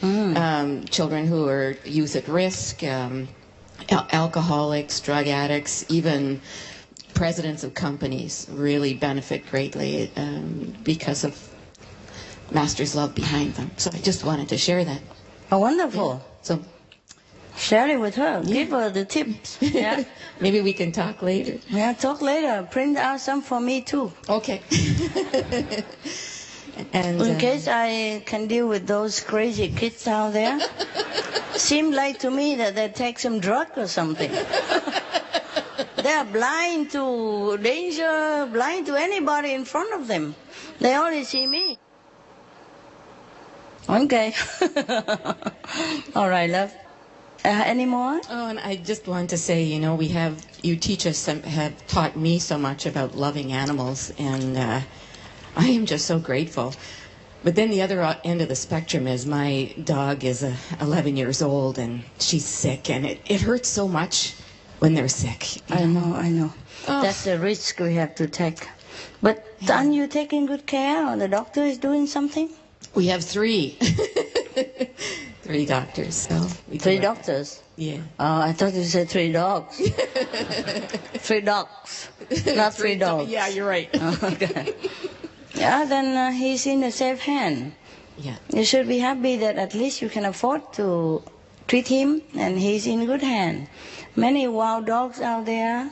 Children who are youth at risk, alcoholics, drug addicts, even presidents of companies really benefit greatly because of Master's love behind them. So I just wanted to share that. Oh, wonderful. Yeah. So share it with her. Give her the tips. Yeah. Maybe we can talk later. Yeah, talk later. Print out some for me too. Okay. And in case I can deal with those crazy kids out there. Seemed like to me that they take some drug or something. They're blind to danger, blind to anybody in front of them. They only see me. Okay. All right, love. Any more? Oh, and I just want to say, you teach us, have taught me so much about loving animals, and I am just so grateful. But then the other end of the spectrum is my dog is 11 years old, and she's sick, and it hurts so much when they're sick. I know. Oh. That's the risk we have to take. But aren't you taking good care, or the doctor is doing something? We have 3. 3 doctors. So 3 doctors? Yeah. Oh, I thought you said 3 dogs. 3 dogs, not 3 dogs. Yeah, you're right. Okay. Yeah, then he's in a safe hand. Yeah. You should be happy that at least you can afford to treat him, and he's in good hand. Many wild dogs out there,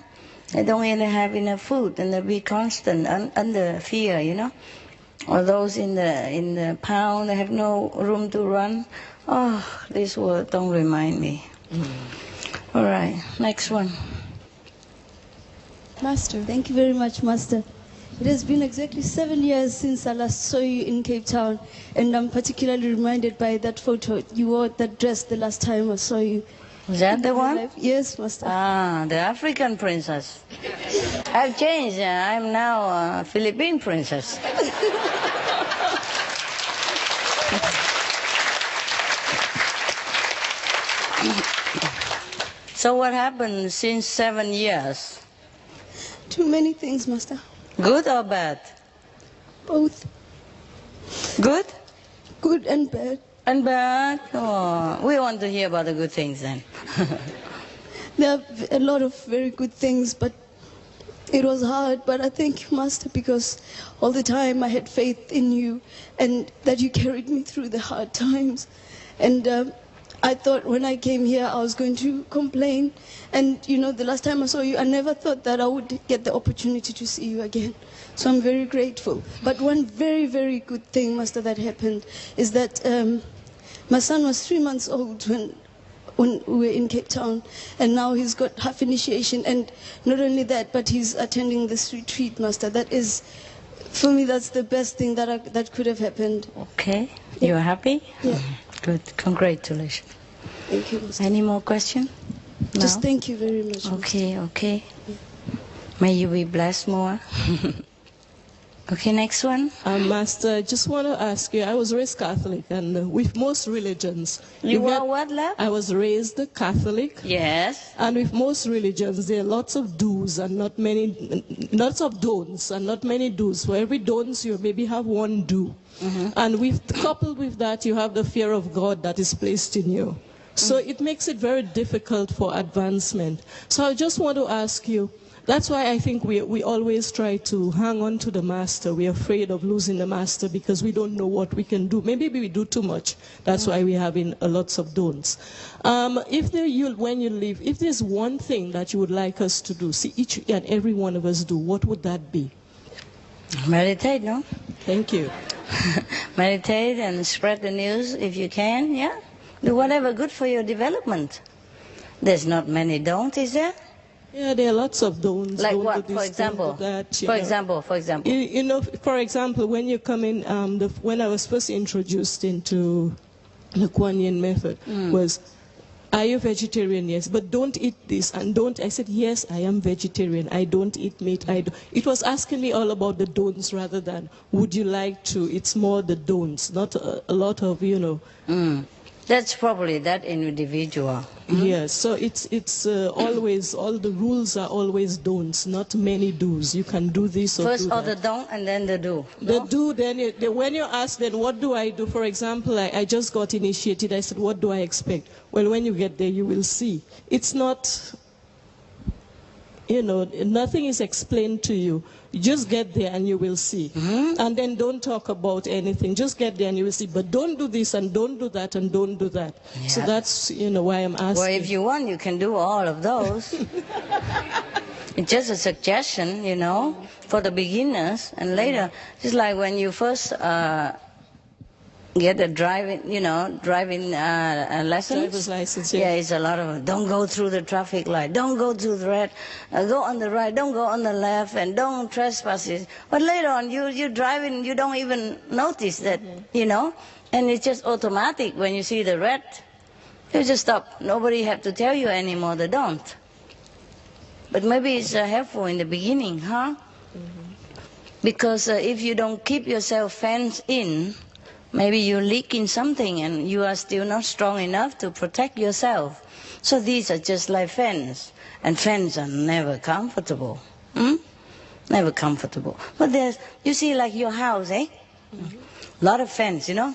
they don't even have enough food, and they'll be constant under fear, you know. Or those in the pound, they have no room to run. Oh, this word don't remind me. All right, next one. Master. Thank you very much, Master. It has been exactly 7 years since I last saw you in Cape Town, and I'm particularly reminded by that photo. You wore that dress the last time I saw you. Is that the one? Yes, Master. Ah, the African princess. I've changed. I'm now a Philippine princess. So what happened since 7 years? Too many things, Master. Good or bad? Both. Good? Good and bad. And bad? Oh, we want to hear about the good things then. There are a lot of very good things, but it was hard. But I thank you, Master, because all the time I had faith in you and that you carried me through the hard times. And I thought when I came here I was going to complain. And, you know, the last time I saw you, I never thought that I would get the opportunity to see you again. So I'm very grateful. But one very, very good thing, Master, that happened is that my son was 3 months old when we were in Cape Town, and now he's got half initiation. And not only that, but he's attending this retreat, Master. That is, for me, that's the best thing that could have happened. Okay. You are happy? Yeah. Good. Congratulations. Thank you, Master. Any more questions? No? Just thank you very much, Master. Okay, okay. May you be blessed more. Okay, next one. Master, I just want to ask you, I was raised Catholic, and with most religions... You were what, love? I was raised Catholic. Yes. And with most religions, there are lots of do's and not many... Lots of don'ts and not many do's. For every don'ts, you maybe have one do. And coupled with that, you have the fear of God that is placed in you. So it makes it very difficult for advancement. So I just want to ask you, that's why I think we always try to hang on to the Master. We're afraid of losing the Master because we don't know what we can do. Maybe we do too much. That's why we're having lots of don'ts. When you leave, if there's one thing that you would like us to do, see each and every one of us do, what would that be? Meditate, no? Thank you. Meditate and spread the news if you can, yeah? Do whatever good for your development. There's not many don't, is there? Yeah, there are lots of don'ts. Like don't what, do for this, example? don't do that, For example. You know, for example, when you come in, when I was first introduced into the Kuan Yin method, was, are you vegetarian? Yes, but don't eat this and don't. I said, yes, I am vegetarian. I don't eat meat. It was asking me all about the don'ts rather than would you like to. It's more the don'ts, not a lot of, you know. That's probably that individual. Yes, so it's always, all the rules are always don'ts, not many do's. You can do this or First do that. the don't and then the do. The do, then when you ask, then what do I do? For example, I just got initiated. I said, what do I expect? Well, when you get there, you will see. It's not, you know, nothing is explained to you. You just get there and you will see. And then don't talk about anything. Just get there and you will see. But don't do this and don't do that and don't do that. Yeah. So that's, you know, why I'm asking. Well, if you want, you can do all of those. It's just a suggestion, you know, for the beginners. And later, just like when you first get a driving license. Driver's license, yeah. It's a lot of, don't go through the traffic light, don't go to the red, go on the right, don't go on the left, and don't trespass it. But later on, you're driving, you don't even notice that, you know, and it's just automatic when you see the red. You just stop. Nobody have to tell you anymore, they don't. But maybe it's helpful in the beginning, huh? Because if you don't keep yourself fenced in, maybe you leak in something and you are still not strong enough to protect yourself. So these are just like fence. And fence are never comfortable. Never comfortable. But there's, you see like your house, lot of fence, you know.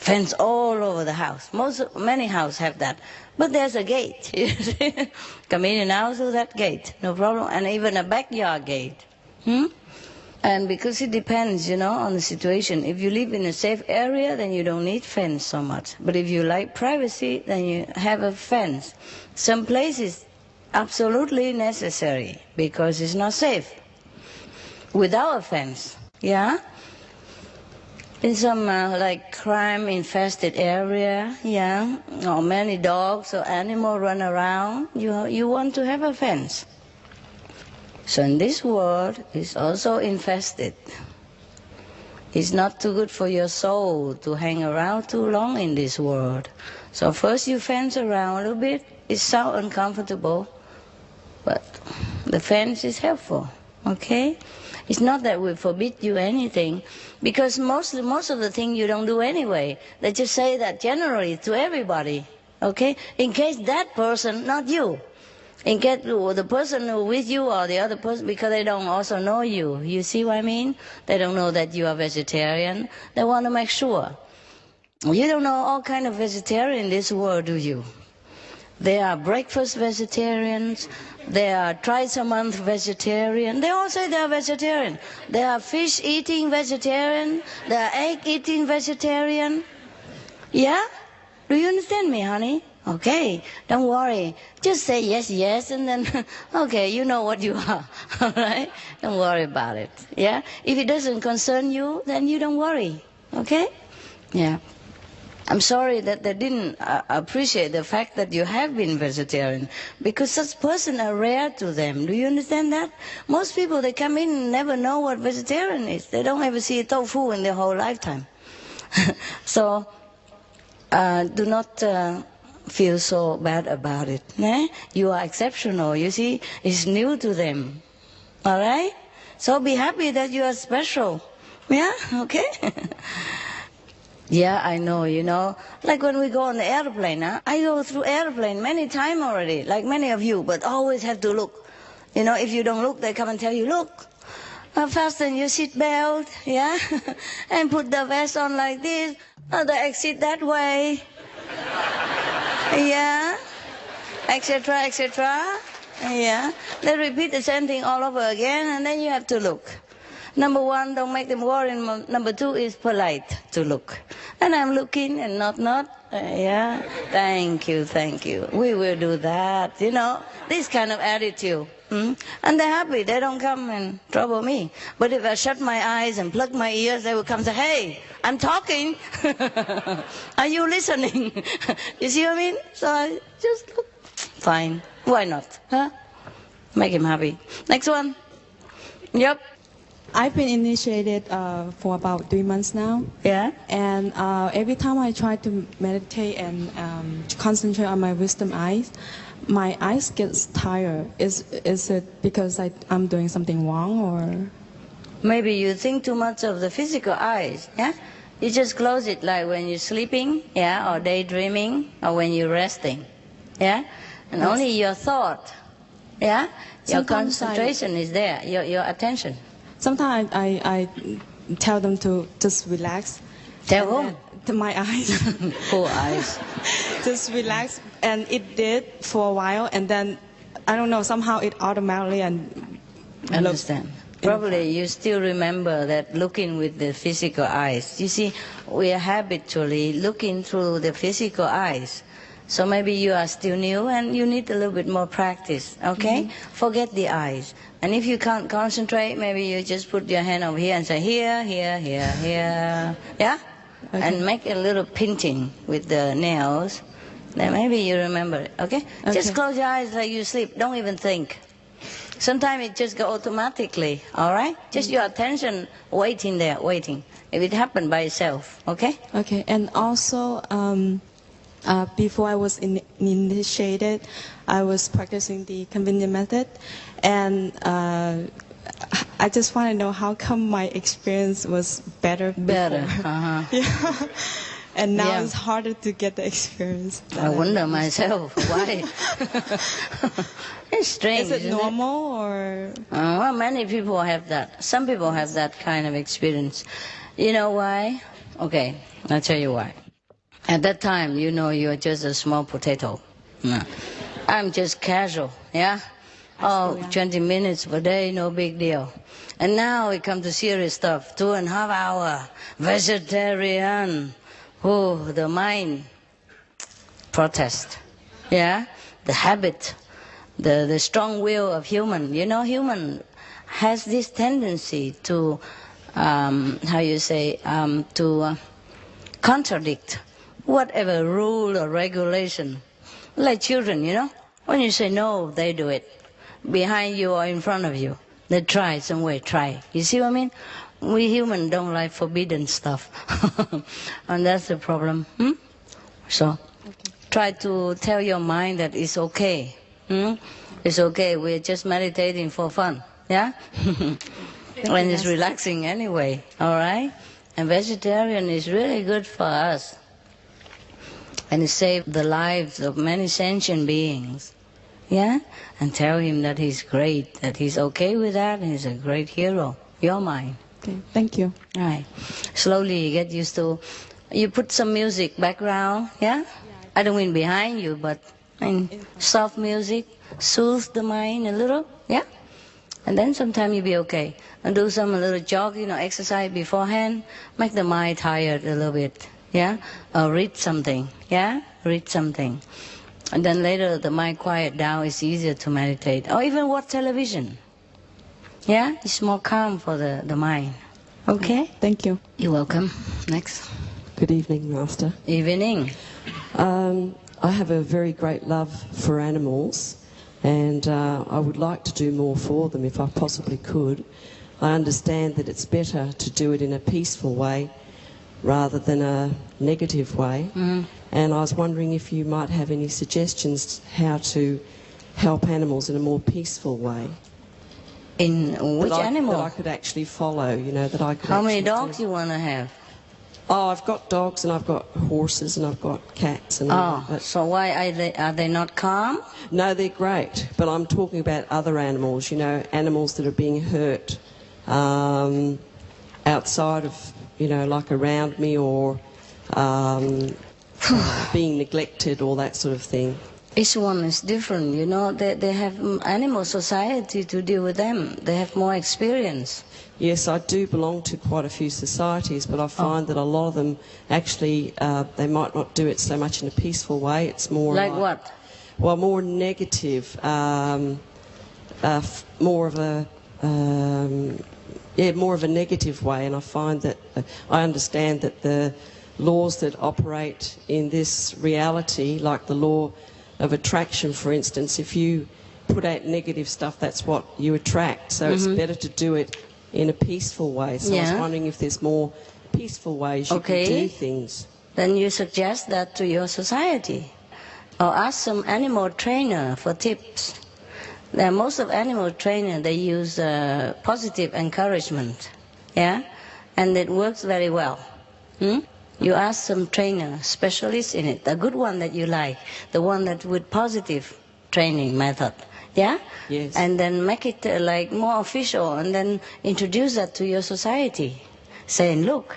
Fence all over the house. Many houses have that. But there's a gate. You see? Come in and out through that gate, no problem. And even a backyard gate. And because it depends, on the situation. If you live in a safe area, then you don't need fence so much. But if you like privacy, then you have a fence. Some places absolutely necessary because it's not safe without a fence. Yeah. In some like crime-infested area, yeah, or many dogs or animals run around, you want to have a fence. So in this world, it's also infested. It's not too good for your soul to hang around too long in this world. So first you fence around a little bit. It's so uncomfortable, but the fence is helpful, okay? It's not that we forbid you anything, because most of the things you don't do anyway. They just say that generally to everybody, okay? In case that person, not you. In case the person who with you or the other person, because they don't also know you. You see what I mean? They don't know that you are vegetarian. They want to make sure. You don't know all kind of vegetarian in this world, do you? There are breakfast vegetarians. There are twice-a-month vegetarian. They all say they are vegetarian. There are fish-eating vegetarian. There are egg-eating vegetarian. Yeah? Do you understand me, honey? Okay, don't worry. Just say yes, yes, and then, okay, you know what you are. All right? Don't worry about it. Yeah? If it doesn't concern you, then you don't worry. Okay? Yeah. I'm sorry that they didn't appreciate the fact that you have been vegetarian, because such persons are rare to them. Do you understand that? Most people, they come in and never know what vegetarian is. They don't ever see tofu in their whole lifetime. So, do not feel so bad about it. Eh? You are exceptional. You see, it's new to them. All right? So be happy that you are special. Yeah? Okay? Yeah, I know, like when we go on the airplane, I go through airplane many times already, like many of you, but always have to look. If you don't look, they come and tell you, look, fasten your seat belt, yeah, and put the vest on like this, the exit that way, yeah, etc., etc., yeah. They repeat the same thing all over again, and then you have to look. Number one, don't make them worry. Number two is polite to look. And I'm looking and not. Yeah, thank you. We will do that, this kind of attitude. And they're happy. They don't come and trouble me. But if I shut my eyes and plug my ears, they will come and say, hey, I'm talking. Are you listening? You see what I mean? So I just look. Fine. Why not? Huh? Make him happy. Next one. Yep. I've been initiated for about 3 months now. Yeah. And every time I try to meditate and concentrate on my wisdom eyes, my eyes gets tired. Is it because I'm doing something wrong, or? Maybe you think too much of the physical eyes. Yeah. You just close it like when you're sleeping, yeah, or daydreaming, or when you're resting, yeah. And only your thought, yeah, your concentration is there. Your attention. Sometimes I tell them to just relax. Tell whom? To my eyes. Poor eyes. Just relax, and it did for a while, and then I don't know, somehow it automatically and. Understand. Probably you still remember that looking with the physical eyes. You see, we are habitually looking through the physical eyes. So maybe you are still new and you need a little bit more practice, okay? Forget the eyes. And if you can't concentrate, maybe you just put your hand over here and say here, here, here, here. Yeah? Okay. And make a little pinching with the nails. Then maybe you remember it, okay? Just close your eyes like you sleep. Don't even think. Sometimes it just goes automatically, all right? Just your attention waiting there, waiting. If it happened by itself, okay? Okay, and also, before I was initiated, I was practicing the convenient method, and I just want to know how come my experience was better. Better, Yeah. And now it's harder to get the experience. I wonder myself, why? It's strange. Is it normal or? Well, many people have that. Some people have that kind of experience. You know why? Okay, I'll tell you why. At that time, you know, you're just a small potato. No. I'm just casual, yeah? Oh, 20 minutes per day, no big deal. And now we come to serious stuff. 2.5 hours, vegetarian. Oh, the mind protest, yeah? The habit, the strong will of human. You know, human has this tendency to, to contradict whatever rule or regulation. Like children, you know, when you say no, they do it. Behind you or in front of you. They try some way, try. You see what I mean? We humans don't like forbidden stuff. And that's the problem. So, try to tell your mind that it's okay. It's okay, we're just meditating for fun. Yeah? And it's relaxing anyway, all right? And vegetarian is really good for us. And it saved the lives of many sentient beings. Yeah? And tell him that he's great, that he's okay with that, and he's a great hero. Your mind. Okay, thank you. Right. Slowly you get used to, you put some music background, yeah? I don't mean behind you, but soft music, soothe the mind a little, yeah? And then sometime you'll be okay. And do some a little jog, you know, exercise beforehand, make the mind tired a little bit, yeah? Or read something, yeah? Read something. And then later the mind quiet down, it's easier to meditate. Or even watch television. Yeah? It's more calm for the mind. Okay? Thank you. You're welcome. Next. Good evening, Master. Evening. I have a very great love for animals, and I would like to do more for them if I possibly could. I understand that it's better to do it in a peaceful way rather than a negative way. And I was wondering if you might have any suggestions how to help animals in a more peaceful way. In which animal? That I could actually follow, you know, that I could. How many dogs you want to have? Oh, I've got dogs and I've got horses and I've got cats and all that. So why are they not calm? No, they're great, but I'm talking about other animals, you know, animals that are being hurt outside of, you know, like around me, or being neglected, all that sort of thing. Each one is different, you know. They have animal society to deal with them. They have more experience. Yes, I do belong to quite a few societies, but I find that a lot of them actually, they might not do it so much in a peaceful way. It's more like what? Well, more negative, more of a more of a negative way. And I find that I understand that the laws that operate in this reality, like the law of attraction, for instance, if you put out negative stuff, that's what you attract. So it's better to do it in a peaceful way. So I was wondering if there's more peaceful ways you can do things. Then you suggest that to your society, or ask some animal trainer for tips. Most of animal trainer, they use positive encouragement, yeah, and it works very well. You ask some trainer, specialist in it, a good one that you like, the one that with positive training method, yeah? Yes. And then make it like more official, and then introduce that to your society, saying, look,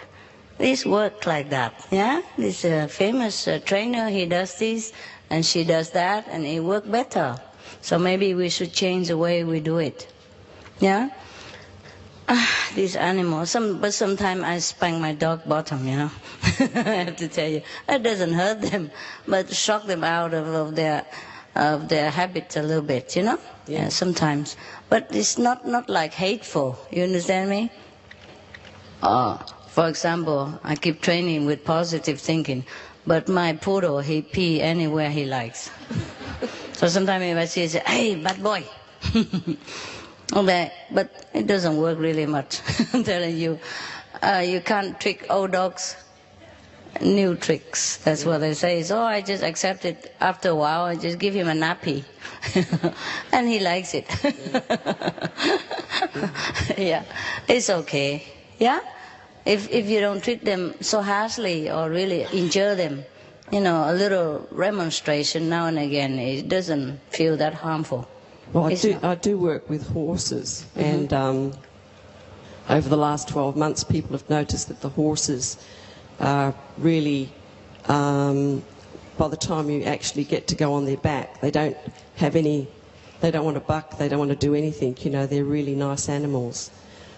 this works like that, yeah? This famous trainer, he does this, and she does that, and it works better. So maybe we should change the way we do it, yeah? These animals, but sometimes I spank my dog bottom, you know. I have to tell you, it doesn't hurt them, but shock them out of their habits a little bit, you know. Yeah, sometimes, but it's not like hateful. You understand me? For example, I keep training with positive thinking, but my poodle, he pee anywhere he likes. So sometimes if I see it, say, hey, bad boy. Okay, but it doesn't work really much. I'm telling you, you can't trick old dogs. New tricks, that's what they say. So I just accept it. After a while, I just give him a nappy, and he likes it. Yeah, it's okay. Yeah, if you don't treat them so harshly or really injure them, you know, a little remonstration now and again, it doesn't feel that harmful. Well, I do work with horses, and over the last 12 months, people have noticed that the horses are really by the time you actually get to go on their back, they don't want to buck, they don't want to do anything, you know, they're really nice animals.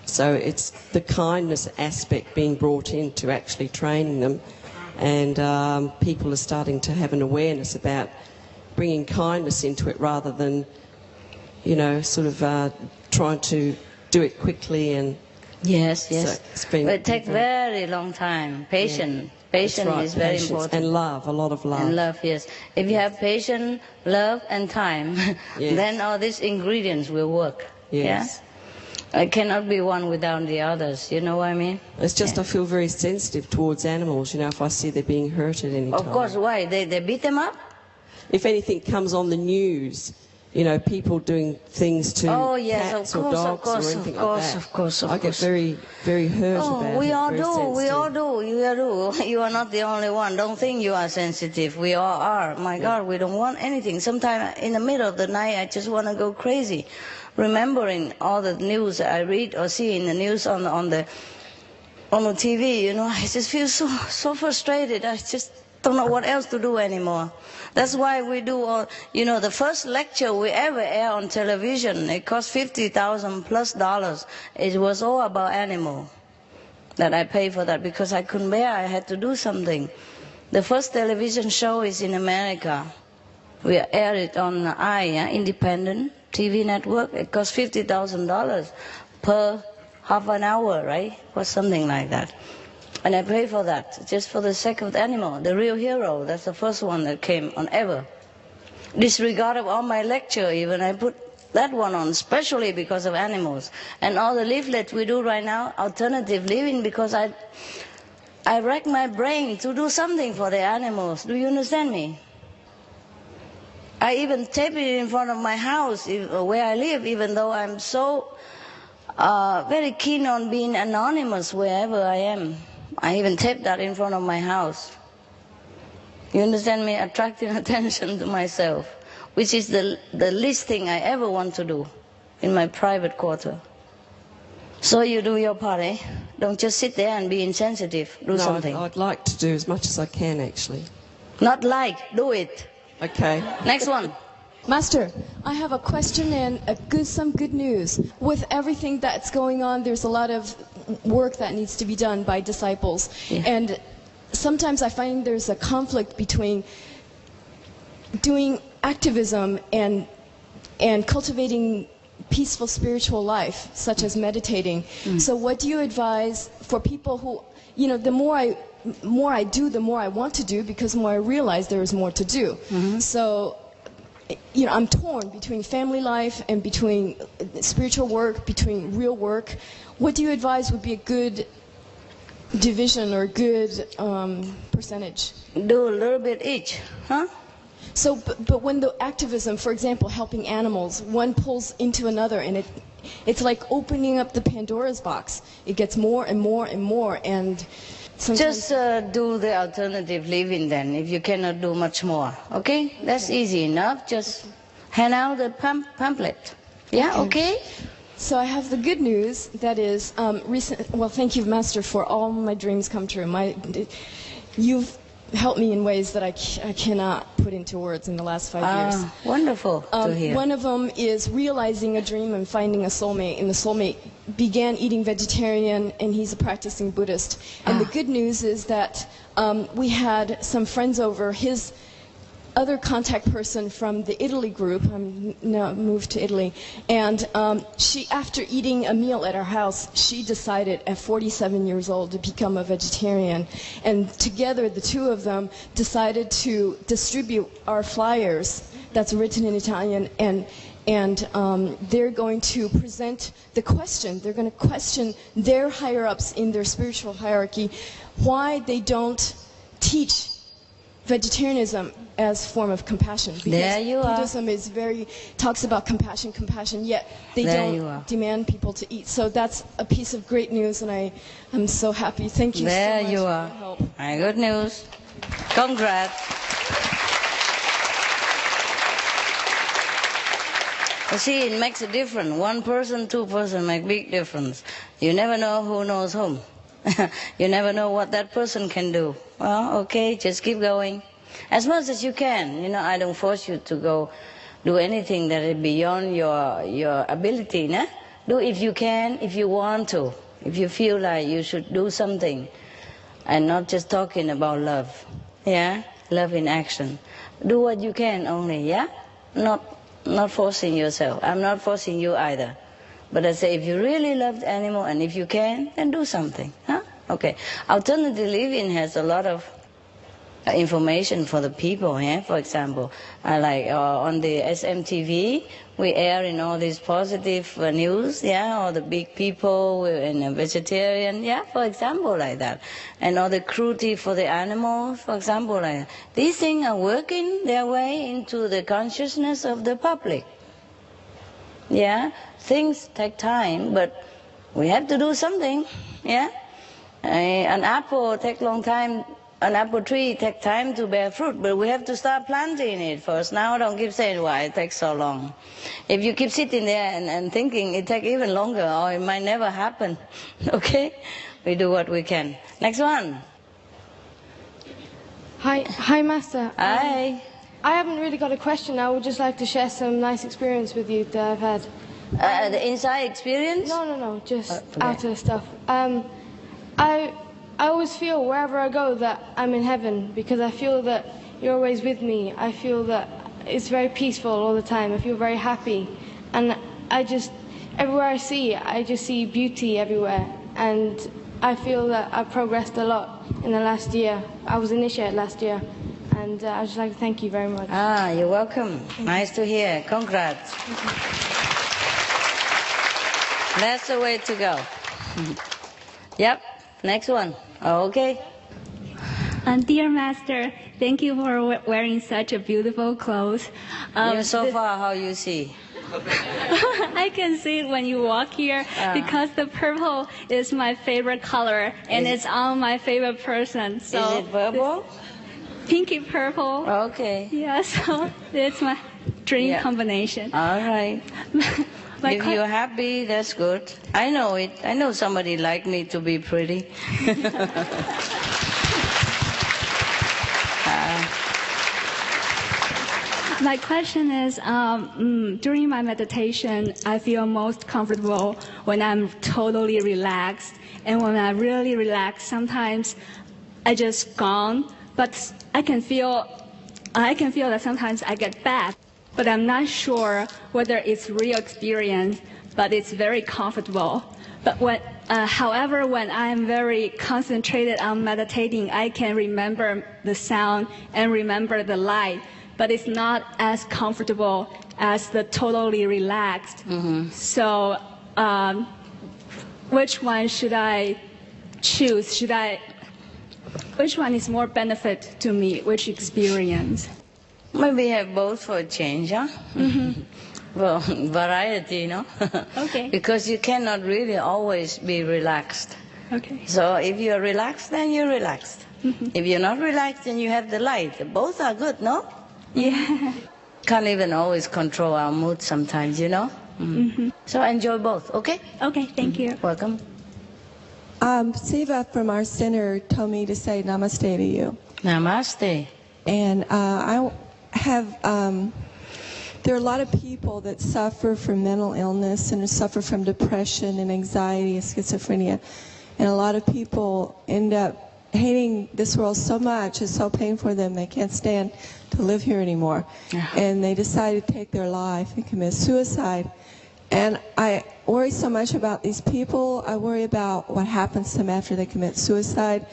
So it's the kindness aspect being brought into actually training them, and people are starting to have an awareness about bringing kindness into it rather than, you know, sort of trying to do it quickly. And yes, so but it takes very long time. Patience. Yeah. Patience is very important. And love, a lot of love. And love, yes. If you have patience, love, and time, yes, then all these ingredients will work. Yes. Yeah? It cannot be one without the others, you know what I mean? It's just, yeah, I feel very sensitive towards animals, you know, if I see they're being hurt at any time. Of course, why? They beat them up? If anything comes on the news, you know, people doing things to cats or dogs or anything like that. Of course. I get very, very hurt about it. We all do. You are not the only one. Don't think you are sensitive. We all are. My God, we don't want anything. Sometimes in the middle of the night, I just want to go crazy, remembering all the news I read or see in the news on the TV. You know, I just feel so frustrated. I just don't know what else to do anymore. That's why we do all, you know, the first lecture we ever air on television, it cost $50,000+. It was all about animal that I paid for that because I couldn't bear, I had to do something. The first television show is in America. We aired it on independent TV network. It cost $50,000 per half an hour, right? Or something like that. And I pay for that, just for the sake of the animal, the real hero. That's the first one that came on ever. Disregard of all my lecture even, I put that one on, especially because of animals. And all the leaflets we do right now, alternative living, because I rack my brain to do something for the animals. Do you understand me? I even tape it in front of my house where I live, even though I'm so very keen on being anonymous wherever I am. I even taped that in front of my house. You understand me? Attracting attention to myself, which is the least thing I ever want to do in my private quarter. So you do your part, eh? Don't just sit there and be insensitive. Do something. I'd like to do as much as I can, actually. Not like, do it. Okay. Next one. Master, I have a question and some good news. With everything that's going on, there's a lot of work that needs to be done by disciples. Yeah. And sometimes I find there's a conflict between doing activism and cultivating peaceful spiritual life, such as meditating. So what do you advise for people who, you know, the more I do, the more I want to do, because the more I realize there is more to do. So, you know, I'm torn between family life and between spiritual work, between real work. What do you advise would be a good division or good percentage? Do a little bit each, huh? So, but when the activism, for example, helping animals, one pulls into another, and it's like opening up the Pandora's box. It gets more and more and more, and just do the alternative living then, if you cannot do much more. Okay? That's easy enough. Just hand out the pamphlet. Yeah, okay? So I have the good news, that is, well, thank you, Master, for all my dreams come true. You've helped me in ways that I cannot put into words in the last 5 years. Wonderful to hear. One of them is realizing a dream and finding a soulmate, and the soulmate began eating vegetarian, and he's a practicing Buddhist. And the good news is that we had some friends over. His other contact person from the Italy group, I'm now moved to Italy, and she, after eating a meal at our house, she decided at 47 years old to become a vegetarian. And together, the two of them decided to distribute our flyers that's written in Italian, and they're going to present the question. They're going to question their higher-ups in their spiritual hierarchy, why they don't teach vegetarianism as form of compassion. Because there you are. Buddhism is talks about compassion, yet they don't demand people to eat. So that's a piece of great news, and I'm so happy. Thank you so much for your help. My good news. Congrats. You see, it makes a difference. One person, two person make big difference. You never know who knows whom. You never know what that person can do. Well, okay, just keep going. As much as you can. You know, I don't force you to go do anything that is beyond your ability. Nah? Do if you can, if you want to. If you feel like you should do something. And not just talking about love. Yeah? Love in action. Do what you can only, yeah? Not forcing yourself. I'm not forcing you either. But I say, if you really love the animal and if you can, then do something. Huh? Okay. Alternative living has a lot of information for the people, yeah? For example, like on the SMTV, we air in all these positive news, yeah, or the big people and a vegetarian, yeah, for example, like that. And all the cruelty for the animals, for example, like that. These things are working their way into the consciousness of the public. Yeah, things take time, but we have to do something, yeah? An apple takes long time. An apple tree takes time to bear fruit, but we have to start planting it first. Now don't keep saying why it takes so long. If you keep sitting there and thinking it takes even longer or it might never happen, okay? We do what we can. Next one. Hi, Master. Hi. I haven't really got a question. I would just like to share some nice experience with you that I've had. The inside experience? No, just outer stuff. I always feel wherever I go that I'm in heaven because I feel that you're always with me. I feel that it's very peaceful all the time. I feel very happy. And everywhere I just see beauty everywhere. And I feel that I've progressed a lot in the last year. I was initiated last year. And I'd just like to thank you very much. You're welcome. Nice to hear. Congrats. That's the way to go. Yep. Next one. Okay. Dear Master, thank you for wearing such a beautiful clothes. So far, how you see? I can see it when you walk here because the purple is my favorite color and it's on my favorite person. So is it purple? Pinky purple. Okay. Yeah, so it's my dream combination. All right. If you're happy, that's good. I know it. I know somebody like me to be pretty. My question is, during my meditation, I feel most comfortable when I'm totally relaxed. And when I'm really relaxed, sometimes I just gone. But I can feel that sometimes I get back. But I'm not sure whether it's real experience, but it's very comfortable. But however, when I'm very concentrated on meditating, I can remember the sound and remember the light, but it's not as comfortable as the totally relaxed. Mm-hmm. So which one should I choose? Which one is more benefit to me? Which experience? Maybe have both for a change, huh? Mm-hmm. Well, variety, you know? Okay. Because you cannot really always be relaxed. Okay. So if you're relaxed, then you're relaxed. Mm-hmm. If you're not relaxed, then you have the light. Both are good, no? Yeah. Can't even always control our mood sometimes, you know? Mm-hmm. Mm-hmm. So enjoy both, okay? Okay, thank you. Welcome. Siva from our center told me to say namaste to you. Namaste. And I have, there are a lot of people that suffer from mental illness and suffer from depression and anxiety and schizophrenia. And a lot of people end up hating this world so much, it's so painful for them, they can't stand to live here anymore. And they decide to take their life and commit suicide. And I worry so much about these people. I worry about what happens to them after they commit suicide.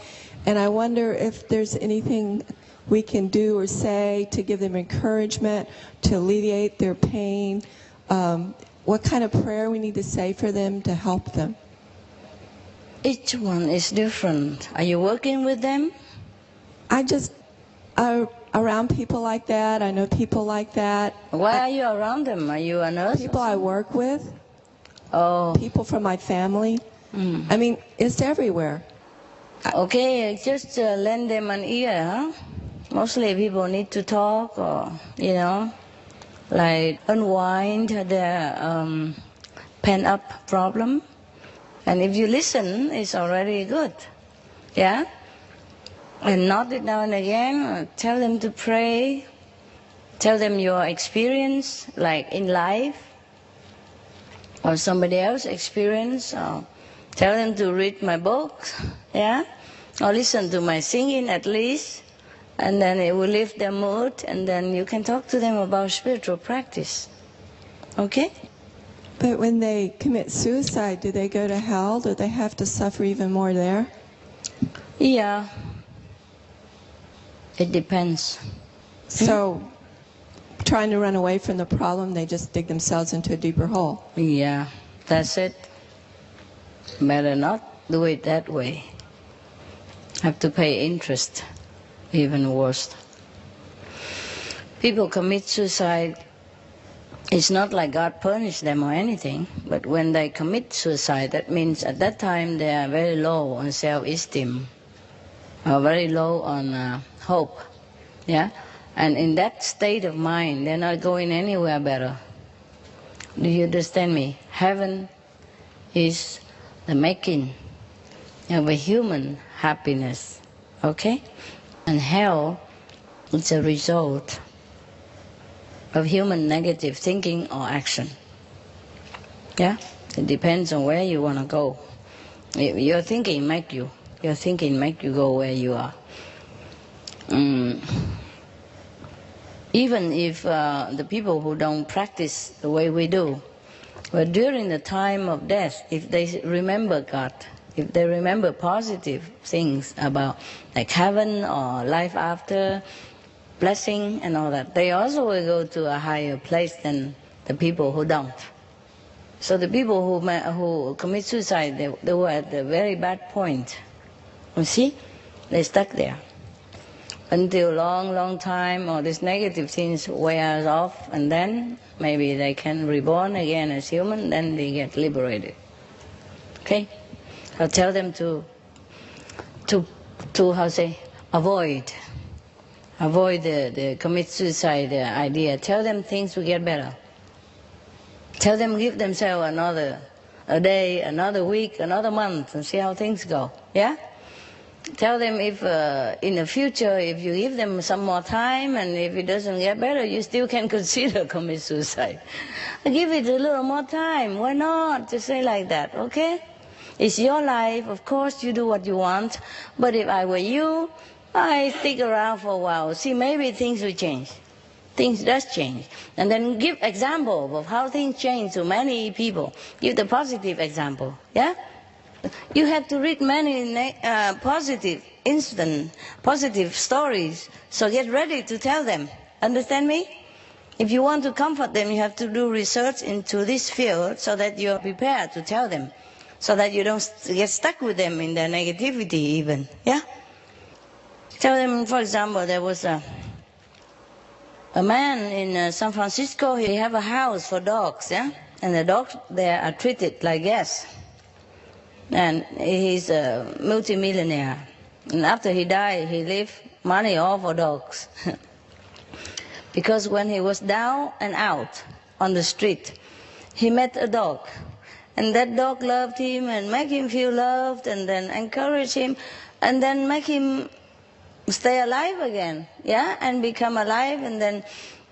And I wonder if there's anything we can do or say to give them encouragement, to alleviate their pain, what kind of prayer we need to say for them to help them. Each one is different. Are you working with them? I just around people like that. I know people like that. Why are you around them? Are you a nurse? People I work with. Oh. People from my family. Mm. I mean, it's everywhere. Okay, just lend them an ear, huh? Mostly people need to talk or, you know, like unwind their pent-up problem. And if you listen, it's already good. Yeah? And note it now and again. Tell them to pray. Tell them your experience, like in life, or somebody else's experience. Or tell them to read my book, yeah? Or listen to my singing at least. And then it will lift their mood, and then you can talk to them about spiritual practice. Okay? But when they commit suicide, do they go to hell? Do they have to suffer even more there? Yeah. It depends. So, trying to run away from the problem, they just dig themselves into a deeper hole. Yeah, that's it. Better not do it that way. Have to pay interest. Even worse. People commit suicide. It's not like God punished them or anything, but when they commit suicide, that means at that time they are very low on self-esteem, or very low on hope. Yeah? And in that state of mind, they're not going anywhere better. Do you understand me? Heaven is the making of a human happiness. Okay? And hell is a result of human negative thinking or action. Yeah? It depends on where you want to go. Your thinking make you go where you are. Even if the people who don't practice the way we do, but during the time of death, if they remember God, if they remember positive things about like heaven or life after, blessing and all that, they also will go to a higher place than the people who don't. So the people who commit suicide, they were at a very bad point. You see? They stuck there. Until long time, all these negative things wears off, and then maybe they can reborn again as human, then they get liberated. Okay? I'll tell them to how say, avoid the commit suicide idea. Tell them things will get better. Tell them give themselves a day, another week, another month, and see how things go. Yeah? Tell them if in the future, if you give them some more time, and if it doesn't get better, you still can consider commit suicide. Give it a little more time. Why not? Just say like that, okay? It's your life, of course you do what you want, but if I were you, I stick around for a while. See, maybe things will change. Things does change. And then give example of how things change to many people. Give the positive example, yeah? You have to read many positive stories, so get ready to tell them. Understand me? If you want to comfort them, you have to do research into this field so that you're prepared to tell them, so that you don't get stuck with them in their negativity even, yeah? Tell them, for example, there was a man in San Francisco. He have a house for dogs, yeah? And the dogs there are treated like guests. And he's a multimillionaire. And after he died, he left money all for dogs. Because when he was down and out on the street, he met a dog. And that dog loved him and make him feel loved, and then encourage him, and then make him stay alive again, yeah, and become alive, and then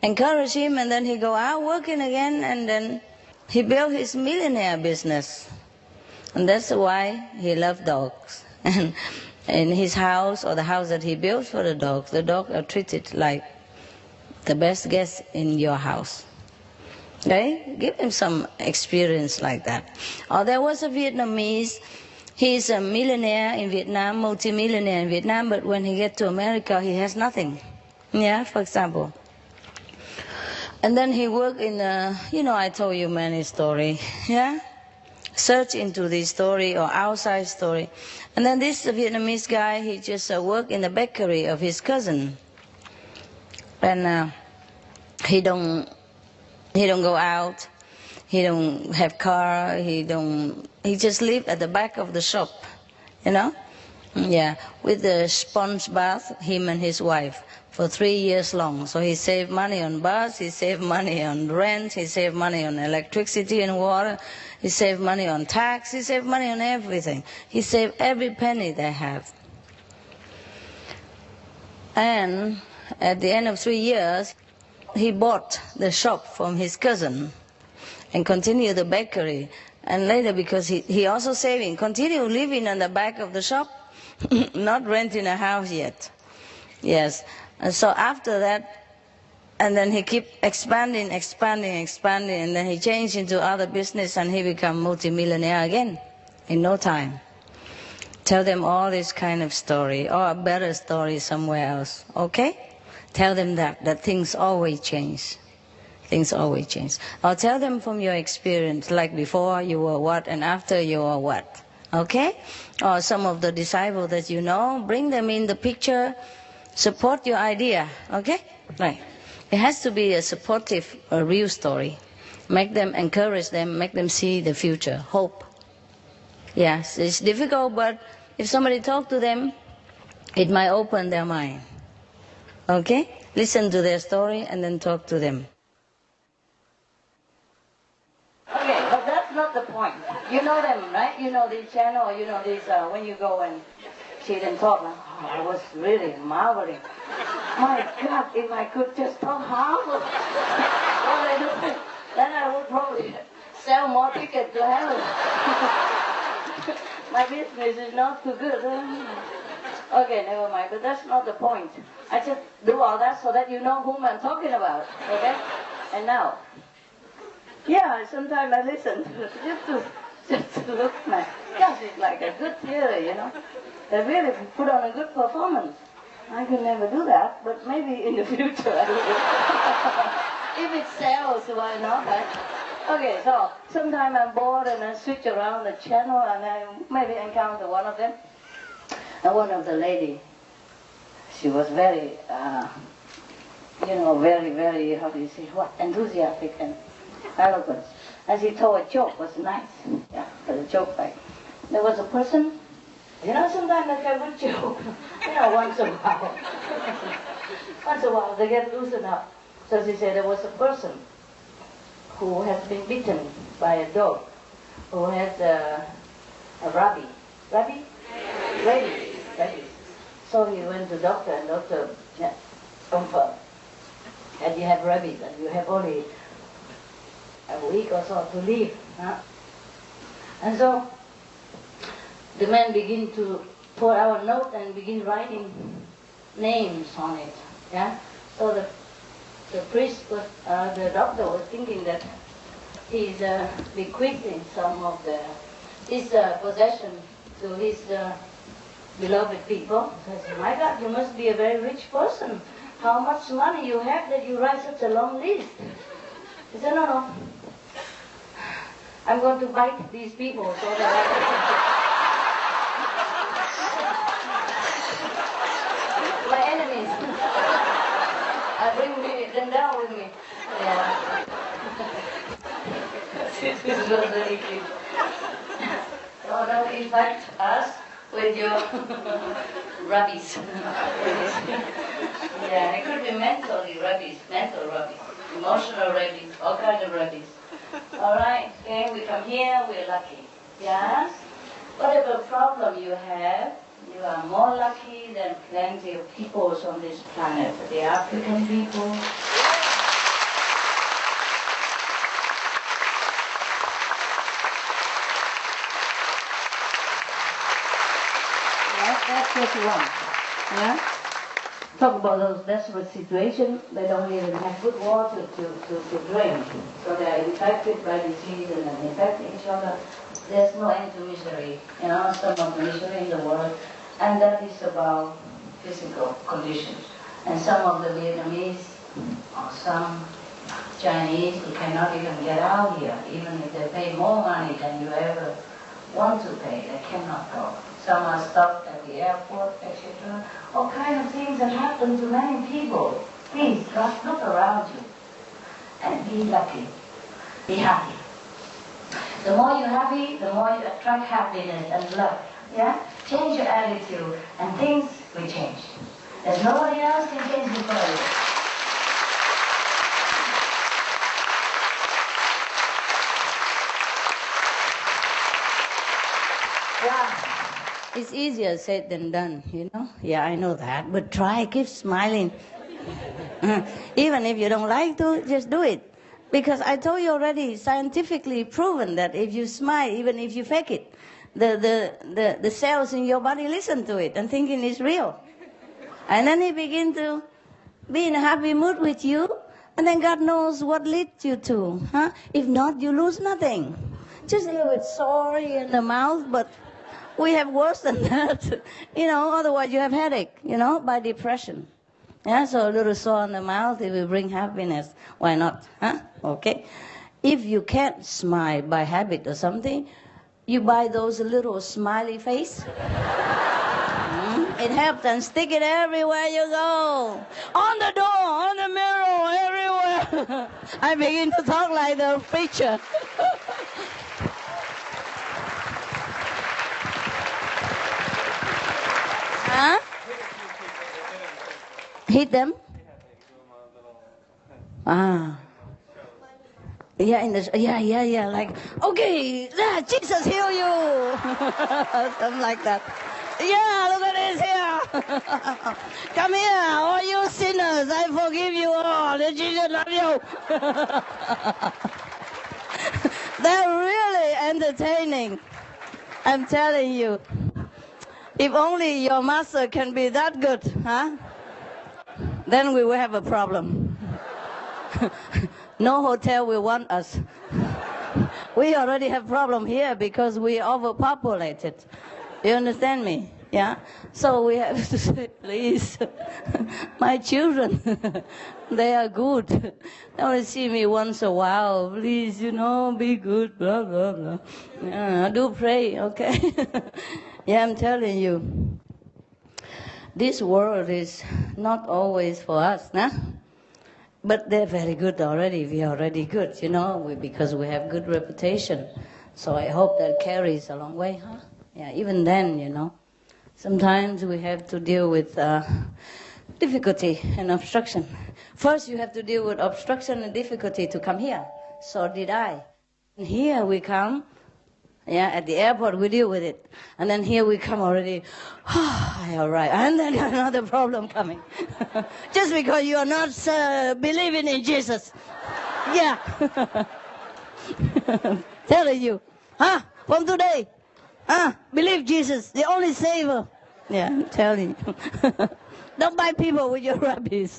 encourage him, and then he go out working again, and then he built his millionaire business. And that's why he loved dogs. And in his house, or the house that he built for the dogs are treated like the best guests in your house. Okay? Give him some experience like that. Or there was a Vietnamese. He's a millionaire in Vietnam, multi-millionaire in Vietnam, but when he gets to America, he has nothing. Yeah, for example. And then he worked in, I told you many stories. Yeah? Search into this story or outside story. And then this Vietnamese guy, he just worked in the bakery of his cousin. And he don't go out. He don't have car. He just live at the back of the shop, you know? Yeah, with the sponge bath, him and his wife, for 3 years long. So he saved money on bus, he saved money on rent, he saved money on electricity and water, He saved money on tax. He saved money on everything. He saved every penny they have. And at the end of 3 years, he bought the shop from his cousin and continued the bakery. And later, because he also saving, continued living on the back of the shop, not renting a house yet. Yes. And so after that, and then he kept expanding, and then he changed into other business and he became multimillionaire again in no time. Tell them all this kind of story, or a better story somewhere else, okay? Tell them that things always change. Things always change. Or tell them from your experience, like before you were what and after you were what, okay? Or some of the disciples that you know, bring them in the picture, support your idea, okay? Right. It has to be a supportive, a real story. Make them, encourage them, make them see the future, hope. Yes, it's difficult, but if somebody talk to them, it might open their mind. Okay? Listen to their story and then talk to them. Okay, but that's not the point. You know them, right? You know this channel, or you know this, when you go and see them talk, like, oh, I was really marveling. My God, if I could just talk half of what I do, then I would probably sell more tickets to heaven. My business is not too good. Okay, never mind, but that's not the point. I just do all that so that you know whom I'm talking about, okay? And now, yeah, sometimes I listen just to look nice. Gosh, it's like a good theater, you know? They really put on a good performance. I could never do that, but maybe in the future I will. If it sells, why not? Right? Okay, so sometimes I'm bored and I switch around the channel and I maybe encounter one of them. And one of the lady, she was very, very, how do you say, what, enthusiastic and eloquent. And she told a joke, was nice. Yeah, but a joke like, there was a person, you know, sometimes they get a good joke, you know, once in a while. Once in a while they get loosened up. So she said there was a person who has been bitten by a dog, who has a rabies. So he went to the doctor, and doctor confirmed that you have rabies and you have only a week or so to live. Huh? And so the man began to pour out a note and begin writing names on it. Yeah. So the priest was, the doctor was thinking that he's bequeathing some of his possession to his beloved people. So I said, my God, you must be a very rich person. How much money you have that you write such a long list? He said, no. I'm going to bite these people so that my enemies. I bring them down with me. Yeah. This was very cute. So now infect us with your rabies. Yeah, it could be mental rabies, emotional rabies, all kinds of rabies. All right, okay, we come here, we're lucky. Yes? Whatever problem you have, you are more lucky than plenty of peoples on this planet. The African people. That's what you want. Yeah? Talk about those desperate situations. They don't even have good water to drink. So they are infected by disease and then infect each other. There's no end to misery. You know, some of the misery in the world. And that is about physical conditions. And some of the Vietnamese or some Chinese who cannot even get out here, even if they pay more money than you ever want to pay, they cannot go. Some are stopped at the airport, etc. All kinds of things that happen to many people. Please, just look around you and be lucky. Be happy. The more you're happy, the more you attract happiness and love. Yeah? Change your attitude and things will change. There's nobody else can change it for you. Yeah, it's easier said than done, you know. Yeah, I know that, but try, keep smiling. Even if you don't like to, just do it. Because I told you already, scientifically proven that if you smile, even if you fake it, the cells in your body listen to it and thinking it's real. And then they begin to be in a happy mood with you, and then God knows what leads you to. Huh? If not, you lose nothing. Just a little bit sorry in the mouth, but we have worse than that. You know, otherwise you have headache, you know, by depression. Yeah, so a little sore in the mouth, it will bring happiness. Why not? Huh? Okay. If you can't smile by habit or something, you buy those little smiley face. It helps, and stick it everywhere you go. On the door, on the mirror, everywhere. I begin to talk like the preacher. Huh? Hit them? Ah. Yeah, yeah, like, okay, yeah, Jesus heal you. Something like that. Yeah, look at this here. Come here, all you sinners, I forgive you all. Jesus love you. They're really entertaining. I'm telling you. If only your master can be that good, huh? Then we will have a problem. No hotel will want us. We already have problem here because we overpopulated. You understand me? Yeah? So we have to say, please, my children, they are good. They only see me once a while. Please, you know, be good, blah, blah, blah. Yeah, do pray, okay? Yeah, I'm telling you. This world is not always for us, nah? But they're very good already. We are already good, you know, because we have good reputation. So I hope that carries a long way, huh? Yeah, even then, you know, sometimes we have to deal with difficulty and obstruction. First, you have to deal with obstruction and difficulty to come here. So did I. And here we come. Yeah, at the airport we deal with it. And then here we come already, all right. And then another problem coming. Just because you are not believing in Jesus. Yeah. Telling you, huh? From today, believe Jesus, the only savior. Yeah, I'm telling you. Don't buy people with your rubbish.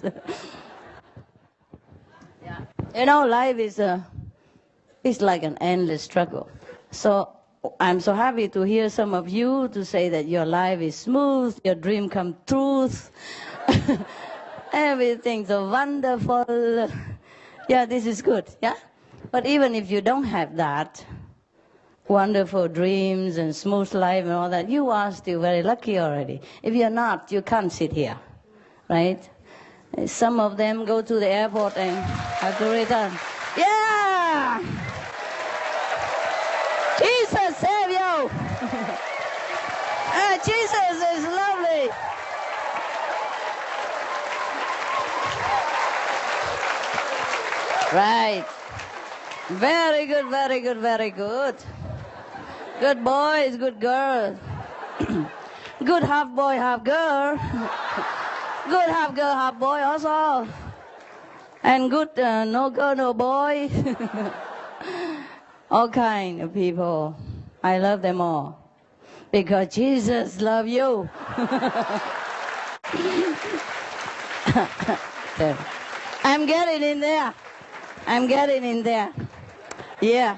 Yeah. You know, life is it's like an endless struggle. So I'm so happy to hear some of you to say that your life is smooth, your dream come true, everything's so wonderful. Yeah, this is good, yeah? But even if you don't have that, wonderful dreams and smooth life and all that, you are still very lucky already. If you're not, you can't sit here, right? Some of them go to the airport and have to return. Yeah! Jesus save you! Jesus is lovely. Right. Very good, very good, very good. Good boys, good girls. Good half boy, half girl. Good half girl, half boy also. And good no girl, no boy. All kind of people. I love them all. Because Jesus loves you. I'm getting in there. I'm getting in there. Yeah.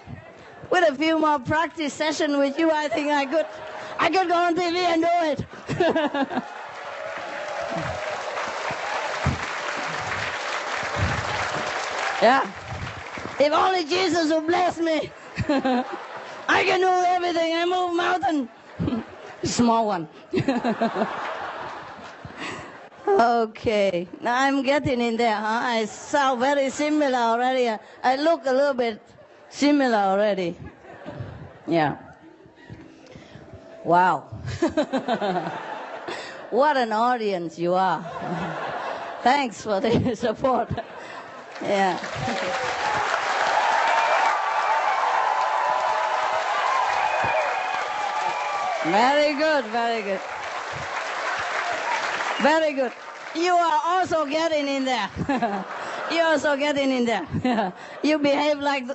With a few more practice sessions with you, I think I could go on TV and do it. Yeah. If only Jesus would bless me. I can do everything. I move mountain. Small one. Okay. Now I'm getting in there, huh? I sound very similar already. I look a little bit similar already. Yeah. Wow. What an audience you are. Thanks for the support. Yeah. Very good, very good. Very good. You are also getting in there. You're also getting in there. You behave like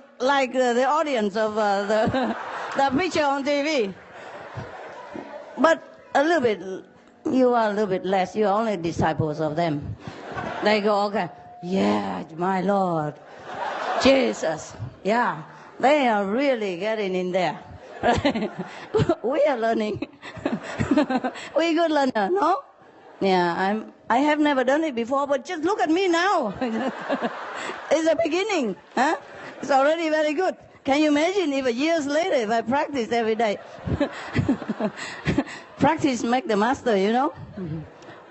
the audience of the preacher on TV. But a little bit, you are a little bit less. You're only disciples of them. They go, okay, yeah, my Lord, Jesus. Yeah, they are really getting in there. We are learning. We're good learner, no? Yeah, I have never done it before, but just look at me now. It's a beginning, huh? It's already very good. Can you imagine if years later, if I practice every day? Practice make the master, you know?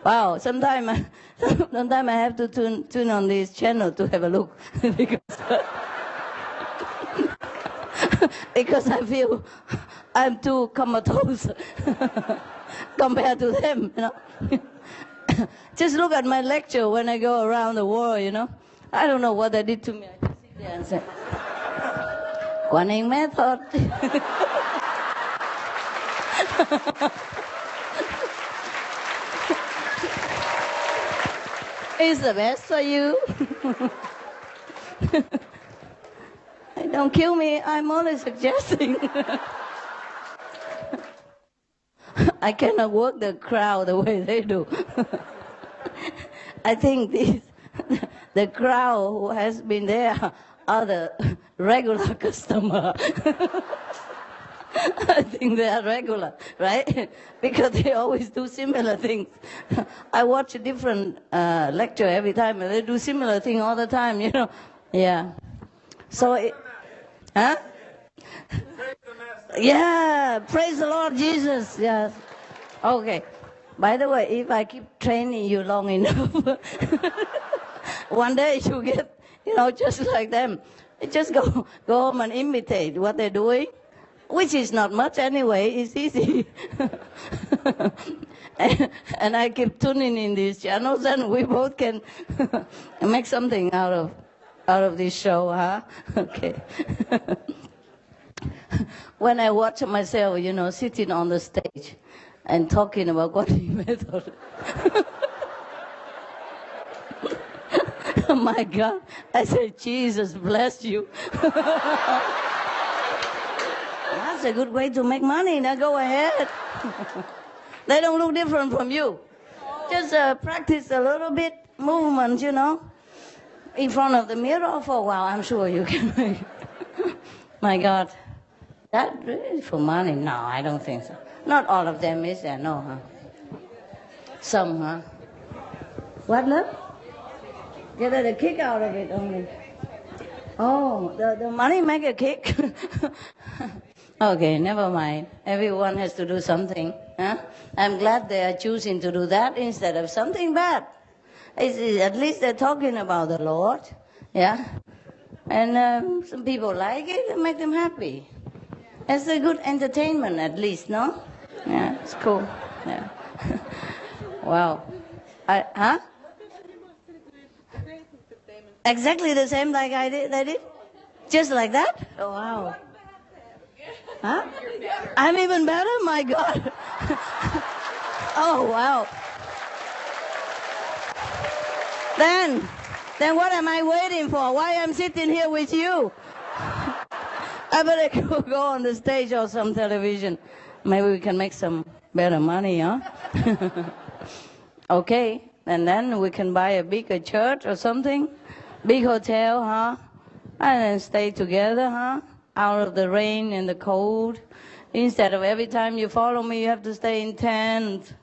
Wow, sometimes I have to tune on this channel to have a look. Because I feel I'm too comatose compared to them, you know. Just look at my lecture when I go around the world, you know. I don't know what they did to me. I just sit there and say, Quanning method. It's the best for you. Don't kill me, I'm only suggesting. I cannot work the crowd the way they do. I think the crowd who has been there are the regular customer. I think they are regular, right? Because they always do similar things. I watch a different lecture every time, and they do similar thing all the time, you know. Yeah. So, huh? Yeah, praise the Lord Jesus. Yes. Okay. By the way, if I keep training you long enough, one day you get, you know, just like them. Just go home and imitate what they're doing, which is not much anyway. It's easy. and I keep tuning in these channels, and we both can make something out of this show, huh? Okay. When I watch myself, you know, sitting on the stage and talking about quantum method. Oh my God, I said, Jesus bless you. That's a good way to make money. Now go ahead. They don't look different from you. Just practice a little bit movement, you know, in front of the mirror for a while. I'm sure you can make it. My God. That really for money? No, I don't think so. Not all of them, is there? No, huh? Some, huh? What, love? Get a kick out of it only. Oh, the money make a kick? Okay, never mind. Everyone has to do something. Huh? I'm glad they are choosing to do that instead of something bad. At least they're talking about the Lord. Yeah? And some people like it and make them happy. It's a good entertainment at least, no? Yeah, it's cool. Yeah. Wow. Huh? Exactly the same like I did? Just like that? Oh, wow. Huh? I'm even better? My God. Oh, wow. Then what am I waiting for? Why I'm sitting here with you? I better go on the stage or some television. Maybe we can make some better money, huh? Okay, and then we can buy a bigger church or something. Big hotel, huh? And then stay together, huh? Out of the rain and the cold. Instead of every time you follow me, you have to stay in tent.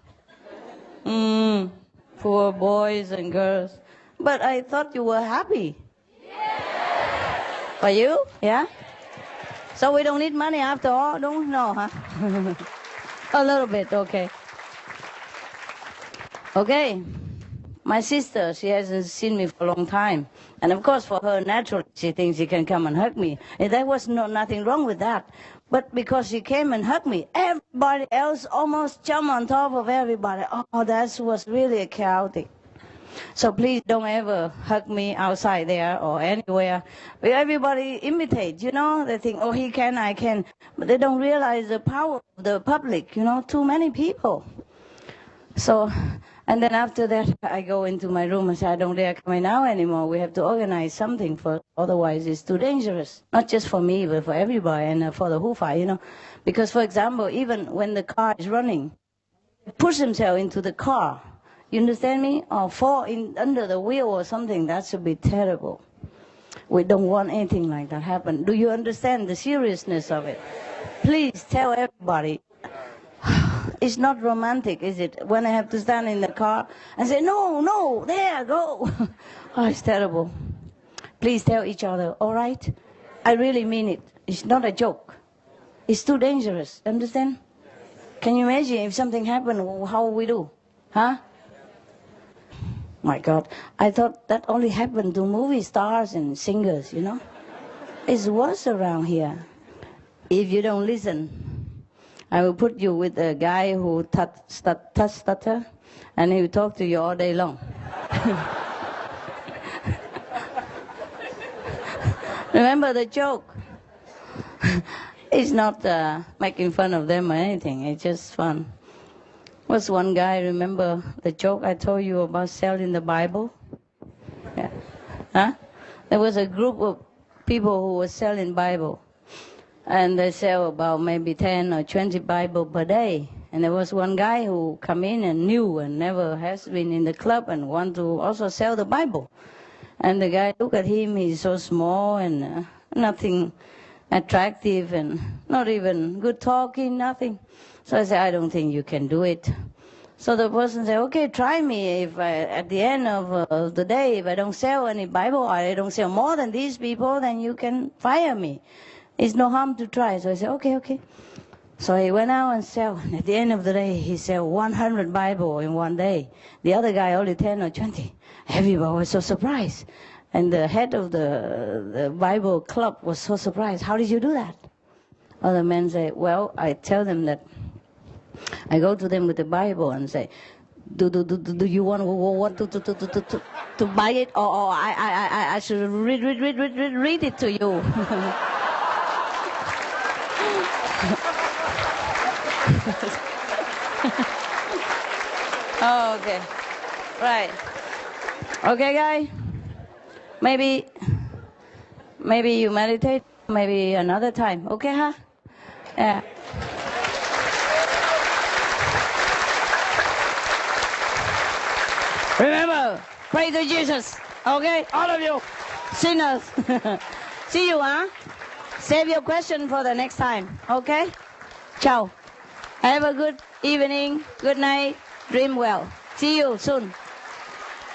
Poor boys and girls. But I thought you were happy. Yeah. For you? Yeah? So we don't need money after all? Don't know, huh? A little bit, okay. Okay. My sister, she hasn't seen me for a long time. And of course, for her, naturally, she thinks she can come and hug me. And there was nothing wrong with that. But because she came and hugged me, everybody else almost jumped on top of everybody. Oh, that was really chaotic. So please don't ever hug me outside there or anywhere. Everybody imitate, you know. They think, oh, he can, I can. But they don't realize the power of the public, you know, too many people. So, and then after that, I go into my room and say, I don't dare come in now anymore. We have to organize something for, otherwise it's too dangerous. Not just for me, but for everybody and for the Hufa, you know. Because, for example, even when the car is running, push himself into the car. You understand me? Or fall in under the wheel or something. That should be terrible. We don't want anything like that happen. Do you understand the seriousness of it? Please tell everybody. It's not romantic, is it? When I have to stand in the car and say, no, no, there, go. Oh, it's terrible. Please tell each other, all right? I really mean it. It's not a joke. It's too dangerous, understand? Can you imagine if something happened, how we do? Huh? My God, I thought that only happened to movie stars and singers, you know? It's worse around here. If you don't listen, I will put you with a guy who stutter, and he will talk to you all day long. Remember the joke? It's not making fun of them or anything. It's just fun. Was one guy, remember the joke I told you about selling the Bible? Yeah. Huh? There was a group of people who were selling Bible. And they sell about maybe 10 or 20 Bible per day. And there was one guy who come in and new and never has been in the club and want to also sell the Bible. And the guy look at him, he's so small and nothing attractive and not even good talking, nothing. So I said, I don't think you can do it. So the person said, okay, try me. If at the end of the day, if I don't sell any Bible or I don't sell more than these people, then you can fire me. It's no harm to try. So I said, okay, okay. So he went out and sell. At the end of the day, he sold 100 Bible in one day. The other guy only 10 or 20. Everybody was so surprised. And the head of the Bible club was so surprised. How did you do that? Other men say, well, I tell them that I go to them with the Bible and say, do you want to buy it, or I should read it to you? Oh, okay. Right. Okay, guy. Maybe you meditate, maybe another time. Okay, huh? Yeah. Remember, pray to Jesus. Okay, all of you sinners. See you, huh? Save your question for the next time. Okay? Ciao. Have a good evening. Good night. Dream well. See you soon.